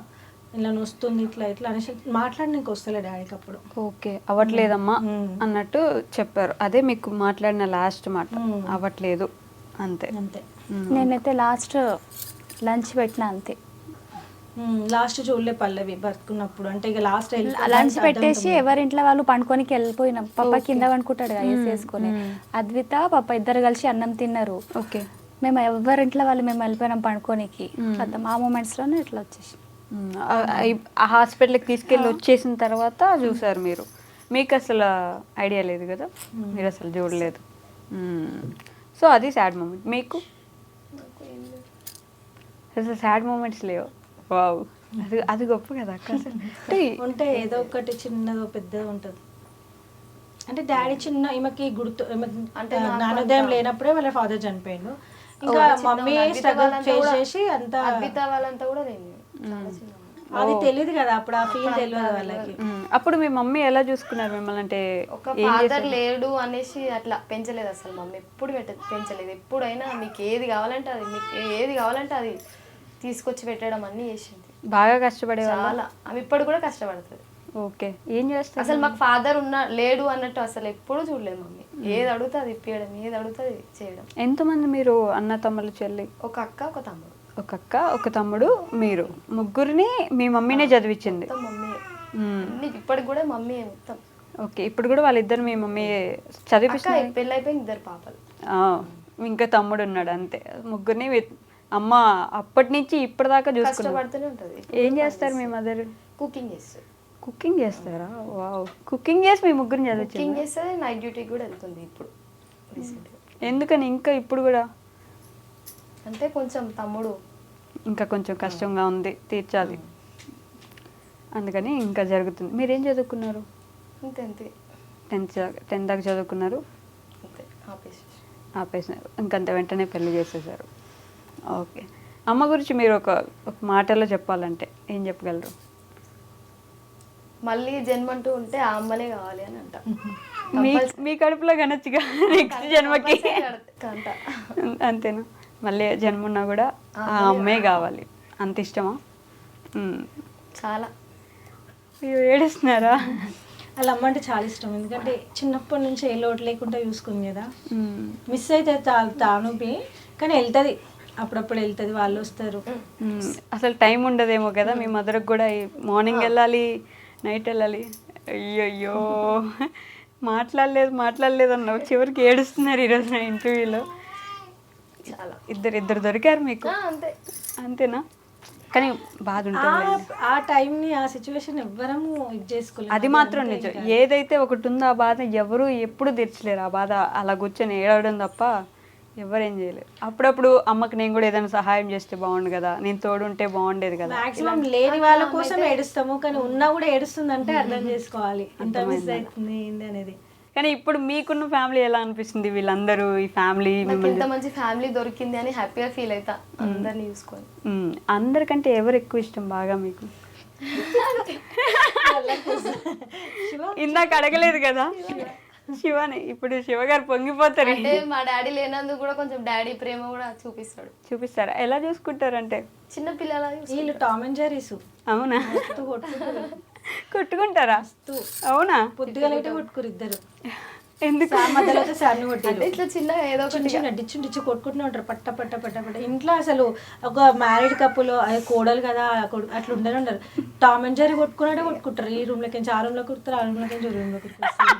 ఇలా వస్తుంది ఇట్లా అనేసి మాట్లాడడానికి వస్తలే డాడీకి అప్పుడు. ఓకే, అవ్వట్లేదమ్మా అన్నట్టు చెప్పారు. అదే మీకు మాట్లాడిన లాస్ట్ మాట, అవ్వట్లేదు అంతే. నేనైతే లాస్ట్ లంచ్ పెట్టిన అంతే. లాస్ట్ చూడలే పల్లవి బతుకున్నప్పుడు. అంటే ఇక లాస్ట్ లంచ్ పెట్టేసి ఎవరింట్లో వాళ్ళు పండుకోనికి వెళ్ళిపోయినాం. పప్ప కింద పండుకుంటాడు కదా వేసుకొని. అద్విత పప్ప ఇద్దరు కలిసి అన్నం తిన్నారు. ఓకే, మేము ఎవరింట్లో వాళ్ళు మేము వెళ్ళిపోయినాం పండుకోనికి. ఆ మూమెంట్స్ లోనే ఇట్లా వచ్చేసి ఆ హాస్పిటల్కి తీసుకెళ్ళి వచ్చేసిన తర్వాత చూసారు మీరు. మీకు అసలు ఐడియా లేదు కదా, మీరు అసలు చూడలేదు. సో అది సాడ్ మూమెంట్. మీకు అసలు సాడ్ మూమెంట్స్ లేవు? వావ్, అది గొప్ప కదా అక్క. అసలు ఉంటే ఏదో ఒకటి చిన్నదో పెద్దదో ఉంటుంది. అంటే డాడీ చిన్న ఈమెకి గుర్తు అంటే జ్ఞానోదయం లేనప్పుడే వాళ్ళ ఫాదర్ చనిపోయిండు. ఇంకా మమ్మీ స్ట్రగుల్ ఫేస్ చేసి అంత అద్విత వాళ్ళంతా కూడా నేను చాలా చిన్న. అది తెలియదు కదా అప్పుడు, ఆ ఫీల్ తెలియదు వాళ్ళకి. అప్పుడు మీ మమ్మీ ఎలా చూసుకున్నారు మిమ్మల్ని? అంటే ఒక ఫాదర్ లేడు అనేసి అట్లా పెంచలేదు అసలు మమ్మీ, ఎప్పుడు పెంచలేదు. ఎప్పుడైనా మీకు ఏది కావాలంటే అది తీసుకొచ్చి పెట్టడం అన్ని చేసింది. బాగా కష్టపడే చాలా, ఆమె ఇప్పుడు కూడా కష్టపడుతుంది. ఓకే, ఏం చేస్తారు? అసలు మాకు ఫాదర్ లేడు అన్నట్టు అసలు ఎప్పుడూ చూడలేదు మమ్మీ. ఏది అడుగుతా అది ఇప్పియడం, ఏది అడుగుతా అది చేయడం. ఎంతమంది మీరు అన్న తమ్ముళ్ళు చెల్లి? ఒక అక్క ఒక తమ్ముడు. ఒక అక్క ఒక తమ్ముడు, మీరు ముగ్గురిని మీ మమ్మీనే చదివించింది? మొత్తం మమ్మీ అన్ని ఇప్పటికి కూడా మమ్మీ మొత్తం. ఓకే, ఇప్పుడు కూడా వాళ్ళిద్దరు మీ మమ్మీ చదివిస్తారు? పెళ్ళి అయిపోయింది, 2 పాపలు. ఇంకా తమ్ముడు ఉన్నాడు, అంతే. ముగ్గురిని అమ్మ అప్పటి నుంచి ఇప్పటిదాకా చూసుకున్నారు. కష్టపడుతూనే ఉంటుంది. ఏం చేస్తారు మీ మదర్? కుకింగ్ చేస్తారు. కుకింగ్ చేస్తారా? వావ్, కుకింగ్ చేసి మీ ముగ్గురిని చదివించారు? కుకింగ్ చేస్తే నైట్ డ్యూటీకి కూడా వెళ్తుంది ఇప్పుడు రీసెంట్గా. ఎందుకని ఇంకా ఇప్పుడు కూడా? అంటే కొంచెం తమ్ముడు ఇంకా కొంచెం కష్టంగా ఉంది, తీర్చాలి, అందుకని ఇంకా జరుగుతుంది. మీరేం చదువుకున్నారు? అంతే అంతే 10th దాకా చదువుకున్నారు, అంతే ఆపేసినారు. ఇంకంత వెంటనే పెళ్లి చేసేసారు. ఓకే, అమ్మ గురించి మీరు ఒక మాటలో చెప్పాలంటే ఏం చెప్పగలరు? మళ్ళీ జన్మంటూ ఉంటే ఆ అమ్మనే కావాలి అని అంట. మీ కడుపులో కనొచ్చుగా నెక్స్ట్ జన్మకి, కంట. అంతేనా? మళ్ళీ జన్మ ఉన్నా కూడా ఆ అమ్మే కావాలి, అంత ఇష్టమా? చాలా. మీరు ఏడుస్తున్నారా? వాళ్ళ అమ్మ అంటే చాలా ఇష్టం, ఎందుకంటే చిన్నప్పటి నుంచి ఏ లోటు లేకుండా చూసుకుంది కదా. మిస్ అయితే తానుపి, కానీ వెళ్తుంది, అప్పుడప్పుడు వెళ్తుంది, వాళ్ళు వస్తారు. అసలు టైం ఉండదేమో కదా మీ మదర్కి కూడా? మార్నింగ్ వెళ్ళాలి, నైట్ వెళ్ళాలి. అయ్యయ్యో, మాట్లాడలేదు అన్నావు, చివరికి ఏడుస్తున్నారు ఈరోజు నా ఇంటర్వ్యూలో. చాలా. ఇద్దరు దొరికారు మీకు? అంతే. అంతేనా? కానీ బాధ ఉంటుంది ఆ టైంని, ఆ సిచ్యువేషన్ ఎవ్వరము ఇది చేసుకోలేదు. అది మాత్రం నిజం. ఏదైతే ఒకటి ఉందో ఆ బాధ ఎవరు ఎప్పుడు తీర్చలేరు. ఆ బాధ అలా కూర్చొని ఏడవడం తప్ప ఎవరేం చేయలేరు. అప్పుడప్పుడు అమ్మకి నేను కూడా ఏదైనా సహాయం చేస్తే బాగుండు కదా, నేను తోడుంటే బాగుండేది కదా. మాక్సిమం లేని వాళ్ళ కోసం ఏడుస్తాము, కానీ ఉన్నా కూడా ఏడుస్తుంది అంటే అర్థం చేసుకోవాలి ఎంత మిస్ అవుతుంది ఏంది అనేది. కానీ ఇప్పుడు మీకున్న ఫ్యామిలీ ఎలా అనిపిస్తుంది? వీళ్ళందరూ ఈ ఫ్యామిలీ ఇంత మంచి ఫ్యామిలీ దొరికింది అని హ్యాపీగా ఫీల్ అవుతా అందరినీ చూసుకొని. అందరికంటే ఎవరు ఎక్కువ ఇష్టం బాగా మీకు? ఇందాక అడగలేదు కదా శివని, ఇప్పుడు శివ గారు పొంగిపోతారు. అంటే మా డాడీ లేనందుకు కూడా కొంచెం డాడీ ప్రేమ కూడా చూపిస్తారా? ఎలా చూసుకుంటారంటే? చిన్న పిల్లల వీళ్ళు టామ్ అండ్ జెర్రీస్. అవునా? కొట్టుకుంటారా? అవునా? పొద్దుగా లైట్ కొట్టుకురు ఇద్దరు. ఎందుకు? మధ్యలో సార్ని కొట్టారు. ఇట్లా చిన్న ఏదో డిచ్చు కొట్టుకుంటూ ఉంటారు, పట్ట పట్ట పట్ట పట్ట. ఇంట్లో అసలు ఒక మ్యారీడ్ కప్పులు కోడలు కదా అట్లా ఉండరు. టామ్ అండ్ జెర్రీ కొట్టుకుంటారు. ఈ రూమ్ లోకి ఆ రూమ్ లో కుడతారు, ఆ రూమ్ లోకి రూమ్ లో కుడుతారు.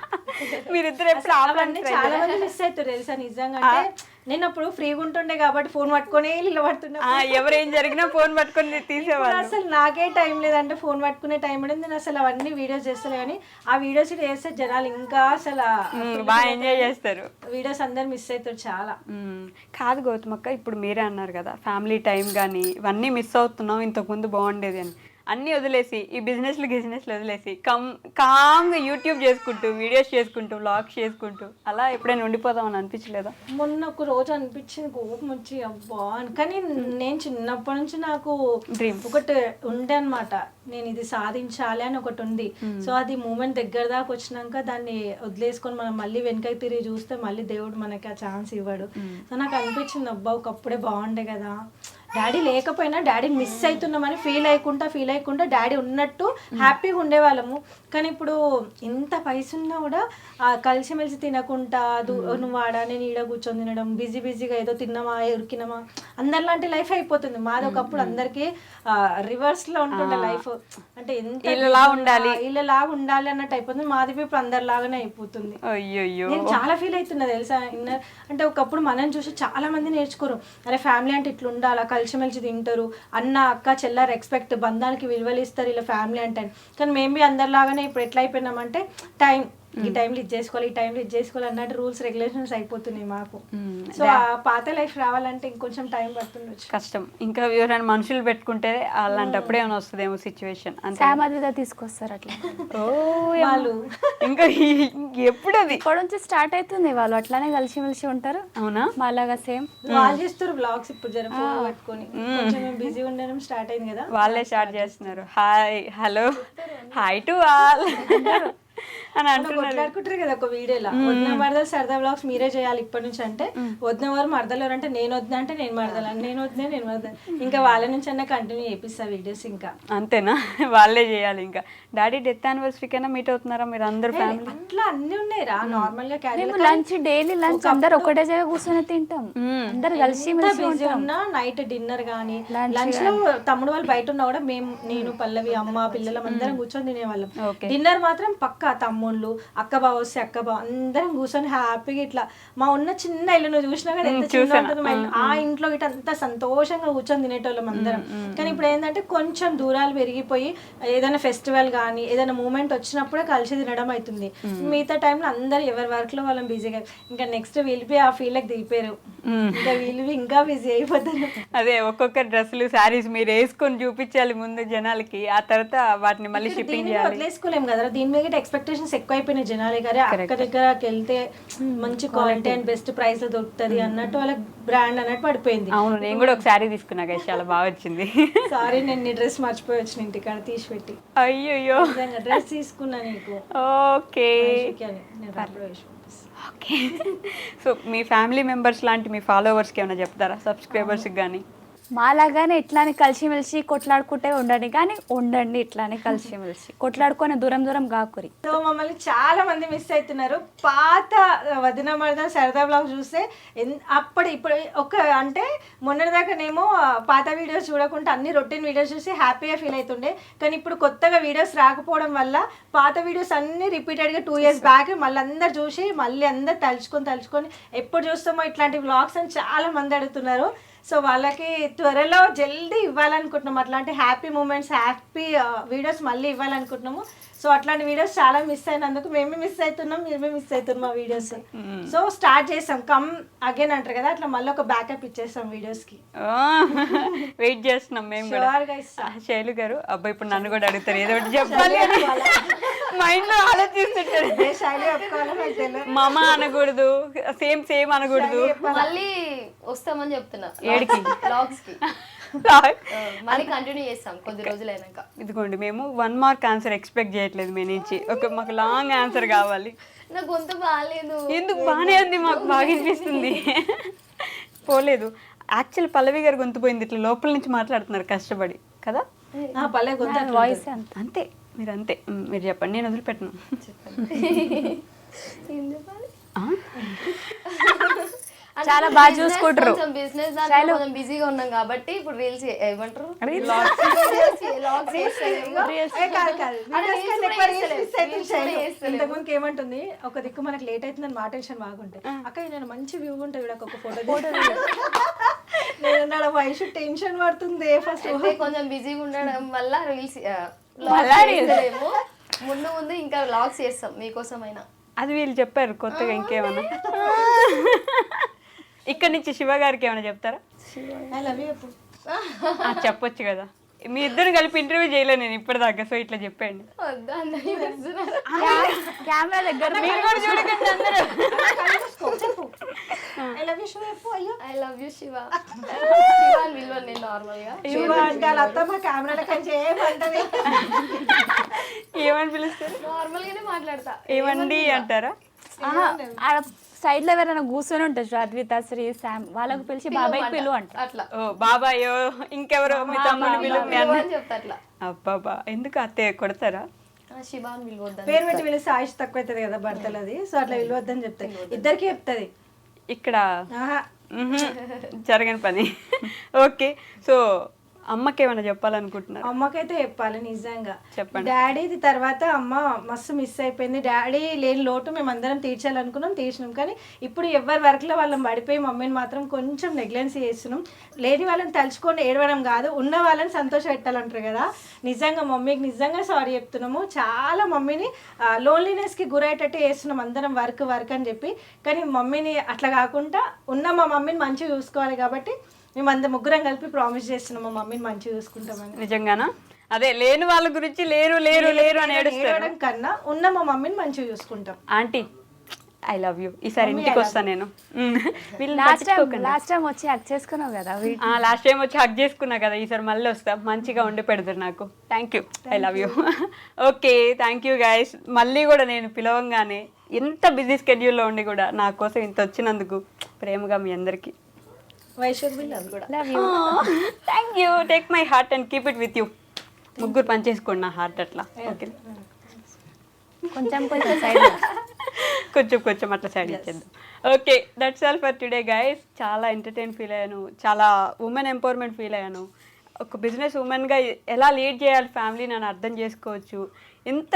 మీరిద్దరు ఎప్పుడు చాలా మంది మిస్ అవుతారు తెలుసా నిజంగా. అంటే నేను అప్పుడు ఫ్రీగా ఉంటుండే కాబట్టి ఫోన్ పట్టుకునే ఇలా పడుతుండే. ఎవరేం జరిగినా ఫోన్ పట్టుకుని తీసేవాళ్ళు. అసలు నాకే టైం లేదంటే ఫోన్ పట్టుకునే టైం అనేది. నేను అసలు అవన్నీ వీడియోస్ చేస్తాను, కానీ ఆ వీడియోస్ చేస్తే జనాలు ఇంకా అసలు బాగా ఎంజాయ్ చేస్తారు. వీడియోస్ అందరు మిస్ అవుతారు చాలా. కాదు గౌతమక్క, ఇప్పుడు మీరే అన్నారు కదా ఫ్యామిలీ టైం కానీ ఇవన్నీ మిస్ అవుతున్నాం, ఇంతకుముందు బాగుండేది అని. అన్నీ వదిలేసి ఈ బిజినెస్లు వదిలేసి కామ్గా యూట్యూబ్ చేసుకుంటూ, వీడియోస్ చేసుకుంటూ, వ్లాగ్స్ చేసుకుంటూ అలా ఎప్పుడైనా ఉండిపోదామని అనిపించలేదా? మొన్న ఒక రోజు అనిపించింది, కోపం వచ్చి అబ్బా అని. కానీ నేను చిన్నప్పటి నుంచి నాకు డ్రీమ్ ఒకటి ఉండే అనమాట, నేను ఇది సాధించాలి అని ఒకటి ఉంది. సో అది మూమెంట్ దగ్గర దాకా వచ్చినాక దాన్ని వదిలేసుకొని మనం మళ్ళీ వెనకకి తిరిగి చూస్తే మళ్ళీ దేవుడు మనకి ఆ ఛాన్స్ ఇవ్వడు. సో నాకు అనిపించింది అబ్బా ఒకప్పుడే బాగుండే కదా, డాడీ లేకపోయినా డాడీని మిస్ అవుతున్నామని ఫీల్ అయ్యకుండా డాడీ ఉన్నట్టు హ్యాపీగా ఉండేవాళ్ళము. కానీ ఇప్పుడు ఇంత పైస ఉన్నా కూడా కలిసిమెలిసి తినకుండా నువ్వు ఆడా నేను ఈడ కూర్చొని తినడం, బిజీగా ఏదో తిన్నామా ఉరికినామా అందరిలాంటి లైఫ్ అయిపోతుంది. మాది ఒకప్పుడు అందరికి రివర్స్ లో ఉంటుండే లైఫ్. అంటే ఎంత ఇలా ఉండాలి అన్నట్టు అయిపోతుంది. మాది ఇప్పుడు అందరిలాగానే అయిపోతుంది. నేను చాలా ఫీల్ అవుతున్నా తెలుసా. అంటే ఒకప్పుడు మనం చూసి చాలా మంది నేర్చుకోరు, అరే ఫ్యామిలీ అంటే ఇట్లా ఉండాలి, కలిసిమెలిసి తింటారు, అన్న అక్క చెల్ల రెస్పెక్ట్, బంధానికి విలువలు ఇస్తారు ఇలా ఫ్యామిలీ అంటే. కానీ మేము అందరిలాగానే ఇప్పుడు ఎట్లా అయిపోయినామంటే టైం ఈ టైంలో ఇది చేసుకోవాలి, ఈ టైంలో ఇది చేసుకోవాలి అన్నట్టు రూల్స్ రెగ్యులేషన్స్ అయిపోతున్నాయి మాకు. సో ఆ పాత లైఫ్ రావాలంటే ఇంకొంచెం టైం పడుతుండొచ్చు. కష్టం. ఇంకా ఎవరైనా మనుషులు పెట్టుకుంటే అలాంటప్పుడే ఏమైనా వస్తుందేమో సిచ్యువేషన్. అంతే. సామాజిక తీసుకొస్తారు అట్లా. ఓ వాళ్ళు ఇంకా ఎప్పుడు అది ఇప్పటి నుంచి స్టార్ట్ అవుతుంది, వాళ్ళు అట్లానే కలిసిమెలిసి ఉంటారు. అవునా? మాలాగా సేమ్ వాళ్ళు చేస్తారు బ్లాగ్స్ ఇప్పుడు జర ఫోన్ పట్టుకొని. కొంచెం మేము బిజీ ఉండడం స్టార్ట్ అయింది కదా, వాళ్ళే స్టార్ట్ చేస్తున్నారు. Hi hello hi to all అని అంటున్నారు. కొట్లాడుకుంటారు కదా ఒక వీడియోలో, వదిన మరదలు సరదా బ్లాగ్స్ మీరే చేయాలి ఇప్పటి నుంచి అంటే, వదిన వారు మరదలు ఎవరు అంటే నేను వద్దా అంటే నేను మరదలు, నేను వద్దా నేను మరదలు. ఇంకా వాళ్ళ నుంచి అన్న కంటిన్యూ చేపిస్తా వీడియోస్. ఇంకా అంతేనా? వాళ్ళే చేయాలి. ఇంకా డాడీ డెత్ యానివర్సరీకైనా మీట్ అవుతున్నారా మీరు అందరు ఫ్యామిలీ? అట్లా అన్ని ఉన్నాయి రా, నార్మల్ గా మేము లంచ్ డైలీ లంచ్ అందరు ఒకటే జగ కూర్చొని తింటాం, అందరు కలిసి మెలిసి బిజీ ఉంటాం. ఉన్నా నైట్ డిన్నర్ గానీ లంచ్ లో తమ్ముడు వాళ్ళు బయట ఉన్నా కూడా మేము, నేను పల్లవి అమ్మ పిల్లలం అందరం కూర్చొని తినేవాళ్ళం. డిన్నర్ మాత్రం పక్కా తమ్ముళ్ళు అక్క బావ వస్తే అక్క బావ అందరం కూర్చొని హ్యాపీగా ఇట్లా. మా ఉన్న చిన్న ఇల్లు నువ్వు చూసినా కదా ఎంత చిన్న ఉంటుంది మా ఇల్లు, ఆ ఇంట్లో ఇట్లా అంత సంతోషంగా కూర్చొని తినేటోళ్ళం అందరం. కానీ ఇప్పుడు ఏంటంటే కొంచెం దూరాలు పెరిగిపోయి ఏదైనా ఫెస్టివల్ కానీ ఏదైనా మూమెంట్ వచ్చినప్పుడే కలిసి తినడం అవుతుంది. మిగతా టైంలో అందరు ఎవరి వర్క్ లో వాళ్ళం బిజీగా. ఇంకా నెక్స్ట్ వీళ్ళిపోయి ఆ ఫీల్డ్కి దిగిపోయారు, ఇంకా వీళ్ళు ఇంకా బిజీ అయిపోతారు. అదే ఒక్కొక్క డ్రెస్సులు శారీస్ మీరు వేసుకొని చూపించాలి ముందు జనాలకి, ఆ తర్వాత వాటిని మళ్ళీ షిప్పింగ్ చేయాలి. వదిలేసుకోలేం కదా, దీని మీద ఎక్స్పెక్టేషన్స్ ఎక్కువ అయిపోయినాయి జనాలే గారే. అక్క దగ్గరకి వెళ్తే మంచి క్వాలిటీ అండ్ బెస్ట్ ప్రైస్ లో దొరుకుతుంది అన్నట్టు వాళ్ళకి బ్రాండ్ అన్నట్టు పడిపోయింది. అవును, నేను కూడా ఒక శారీ తీసుకున్నా కదా, చాలా బాగా వచ్చింది. సారీ నేను నీ డ్రెస్ మర్చిపోయి వచ్చిన ఇంటికాడ తీసి పెట్టి. అయ్యో డ్రెస్ తీసుకున్నా నీకు. Okay okay. సో మీ ఫ్యామిలీ మెంబర్స్ లాంటి మీ ఫాలోవర్స్కి ఏమైనా చెప్తారా, సబ్స్క్రైబర్స్కి కానీ? మాలాగానే ఇట్లానే కలిసిమెలిసి కొట్లాడుకుంటే ఉండండి, కానీ ఉండండి ఇట్లానే కలిసిమెలిసి, కొట్లాడుకొని దూరం దూరం కాకురి. సో మమ్మల్ని చాలా మంది మిస్ అవుతున్నారు. పాత వదిన మరద సరదా బ్లాగ్ చూస్తే అప్పుడు ఇప్పుడు ఒక అంటే మొన్నటిదాకానేమో పాత వీడియోస్ చూడకుండా అన్ని రొటీన్ వీడియోస్ చూసి హ్యాపీగా ఫీల్ అవుతుండే. కానీ ఇప్పుడు కొత్తగా వీడియోస్ రాకపోవడం వల్ల పాత వీడియోస్ అన్ని రిపీటెడ్గా 2 years బ్యాక్ మళ్ళీ అందరు చూసి మళ్ళీ అందరు తలుచుకొని ఎప్పుడు చూస్తామో ఇట్లాంటి వ్లాగ్స్ అని చాలా మంది అడుగుతున్నారు. సో వాళ్ళకి త్వరలో జల్దీ ఇవ్వాలనుకుంటున్నాం, అట్లాంటి హ్యాపీ మూమెంట్స్ హ్యాపీ వీడియోస్ మళ్ళీ ఇవ్వాలనుకుంటున్నాము. సో అట్లాంటి వీడియోస్ చాలా మిస్ అయినందుకు మేము మిస్ అవుతున్నాం, మీరు మిస్ అవుతున్నాం మా వీడియోస్. సో స్టార్ట్ చేస్తాం, కమ్ అగైన్ అంటారు కదా, అట్లా మళ్ళీ ఒక బ్యాకప్ ఇచ్చేస్తాం వీడియోస్ కి. వెయిట్ చేస్తున్నాం మేము కూడా. శైలు గారు అబ్బాయి ఇప్పుడు నన్ను కూడా అడుగుతారు ఏదో ఒకటి చెప్పాలి అని మైండ్ లో ఆలోచిస్తుంటారు. మామ అనకూడదు, సేమ్ అనకూడదు, మళ్ళీ వస్తామని చెప్తున్నా ఏడికి బ్లాగ్స్ కి మళ్ళీ కంటిన్యూ చేస్తాం కొద్ది రోజులు అయినాక. ఇదిగోండి మేము 1 mark ఆన్సర్ ఎక్స్పెక్ట్ చేయట్లేదు మీ నుంచి, మాకు లాంగ్ ఆన్సర్ కావాలి. నా గొంతు బాగాలేదు. ఎందుకు? బాగానే ఉంది, మాకు బాగా అనిపిస్తుంది. పోలేదు. యాక్చువల్ పల్లవి గారు గొంతు పోయింది, ఇట్లా లోపల నుంచి మాట్లాడుతున్నారు కష్టపడి కదా. వాయిస్ అంతే, మీరు అంతే. మీరు చెప్పండి, నేను వదిలిపెట్టను. ఏం చెప్పాలి? చాలా బాగా చూసుకుంటారు. కొంచెం బిజినెస్ దాంట్లో కొంచెం బిజీగా ఉన్నాం కాబట్టి ఇప్పుడు రీల్స్ ఏమంటారు ఇంతకుముందుకి ఏమంటుంది, ఒక దిక్కు మనకు లేట్ అవుతుందని మా టెన్షన్ బాగుంటాయి. అక్క నేను మంచి వ్యూ ఉంటుంది వీళ్ళకి ఒక ఫోటో నేను వయసు టెన్షన్ పడుతుంది. ఫస్ట్ కొంచెం బిజీగా ఉండడం వల్ల రీల్స్ ముందు ఇంకా వ్లాగ్స్ చేస్తాం మీకోసమైనా. అది వీళ్ళు చెప్పారు కొత్తగా. ఇంకేమన్నా ఇక్కడ నుంచి శివ గారికి ఏమైనా చెప్తారా? చెప్పొచ్చు కదా, మీ ఇద్దరు కలిపి ఇంటర్వ్యూ చేయలేదు నేను ఇప్పటిదాకా. సో ఇట్లా చెప్పండి. కెమెరా దగ్గర మీరు కూడా చూడకండి అందరూ. I love you Shiva. విలువ నేను నార్మల్ గా ఏమని పిలుస్తారు? నార్మల్ గానే మాట్లాడతా. ఏమండి అంటారా? సైడ్ లో ఎవరైనా కూర్చొని ఉంటారు, అద్విత, శ్రీ, శామ్, వాళ్ళకు పిలిచి బాబాయ్ పిలువ అంట. అట్లా ఓ బాబాయో ఇంకెవరో మీ తమ్ముడు పిలువ చెప్తా అట్లా. అబ్బాబా ఎందుకు అత్తయ్య కొడతారా? శివ అని విలువద్దా, పేరు పెట్టి పిలిస్తే ఆయుష్ తక్కువ అవుతుంది కదా భర్తలది. సో అట్లా విలువద్దని చెప్తాయి, ఇద్దరికి చెప్తుంది. ఇక్కడ జరగని పని. ఓకే, సో అమ్మకి ఏమైనా చెప్పాలనుకుంటున్నారు? అమ్మకైతే చెప్పాలి నిజంగా. చెప్పండి. డాడీది తర్వాత అమ్మ మస్తు మిస్ అయిపోయింది. డాడీ లేని లోటు మేము అందరం తీర్చాలనుకున్నాం, తీర్చినాం. కానీ ఇప్పుడు ఎవరి వర్క్లో వాళ్ళని పడిపోయి మమ్మీని మాత్రం కొంచెం నెగ్లెన్సీ చేస్తున్నాం. లేని వాళ్ళని తలుచుకొని ఏడవడం కాదు, ఉన్న వాళ్ళని సంతోష పెట్టాలంటారు కదా. నిజంగా మమ్మీకి నిజంగా సారీ చెప్తున్నాము. చాలా మమ్మీని లోన్లీనెస్కి గురయ్యేటట్టు చేస్తున్నాం అందరం, వర్క్ వర్క్ అని చెప్పి. కానీ మమ్మీని అట్లా కాకుండా ఉన్న మా మమ్మీని మంచిగా చూసుకోవాలి కాబట్టి మేము అందరం ముగ్గురం కలిపి ప్రామిస్ చేస్తున్నాం మా మమ్మీని మంచిగా చూసుకుంటామని. నిజంగానా? అదే లేని వాళ్ళ గురించి లేరు లేరు లేరు అని ఏడుస్తారు ఏడవడం కన్నా ఉన్న మా మమ్మీని మంచిగా చూసుకుంటాం. Aunty I love you. ఈసారి ఇంటికి వస్తాను నేను. లాస్ట్ టైం వచ్చి హక్ చేసుకున్నావు కదా. లాస్ట్ టైం వచ్చి హక్ చేసుకున్నా కదా, ఈసారి మళ్ళీ వస్తా, మంచిగా వండి పెడతారు నాకు. Thank you, I love you. Okay, thank you guys. మళ్ళీ కూడా నేను పిలవంగానే ఎంత బిజీ స్కెడ్యూల్లో ఉండి కూడా నా కోసం ఇంత వచ్చినందుకు ప్రేమగా మీ అందరికీ వైశ్వర్ అది కూడా. Thank you. Take my heart and keep it with you. ముగ్గురు పనిచేసుకోండి నా హార్ట్ అట్లా. ఓకే, కొంచెం కొంచెం సైడ్ కొంచెం కొంచెం అట్లా సైడ్ ఇచ్చేద్దాం. Okay, that's all for today guys. చాలా ఎంటర్టైన్ ఫీల్ అయ్యాను, చాలా ఉమెన్ ఎంపవర్మెంట్ ఫీల్ అయ్యాను. ఒక బిజినెస్ ఉమెన్గా ఎలా లీడ్ చేయాలి ఫ్యామిలీని అని అర్థం చేసుకోవచ్చు. ఎంత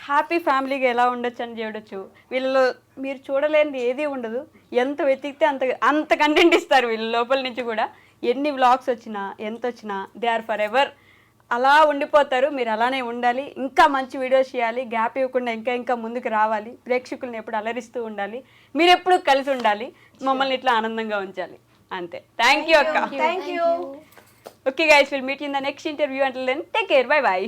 హ్యాపీ ఫ్యామిలీగా ఎలా ఉండొచ్చు అని చూడొచ్చు. వీళ్ళలో మీరు చూడలేనిది ఏది ఉండదు. ఎంత వెతికితే అంత కంటెంట్ ఇస్తారు వీళ్ళ లోపల నుంచి కూడా. ఎన్ని వ్లాగ్స్ వచ్చినా ఎంత వచ్చినా దే ఆర్ ఫర్ ఎవర్ అలా ఉండిపోతారు. మీరు అలానే ఉండాలి, ఇంకా మంచి వీడియోస్ చేయాలి, గ్యాప్ ఇవ్వకుండా ఇంకా ఇంకా ముందుకు రావాలి, ప్రేక్షకులను ఎప్పుడు అలరిస్తూ ఉండాలి, మీరు ఎప్పుడు కలిసి ఉండాలి, మమ్మల్ని ఇట్లా ఆనందంగా ఉంచాలి. అంతే. థ్యాంక్ యూ అక్క. Thank you. Okay guys, will meet in the next interview. Until then take care, bye by.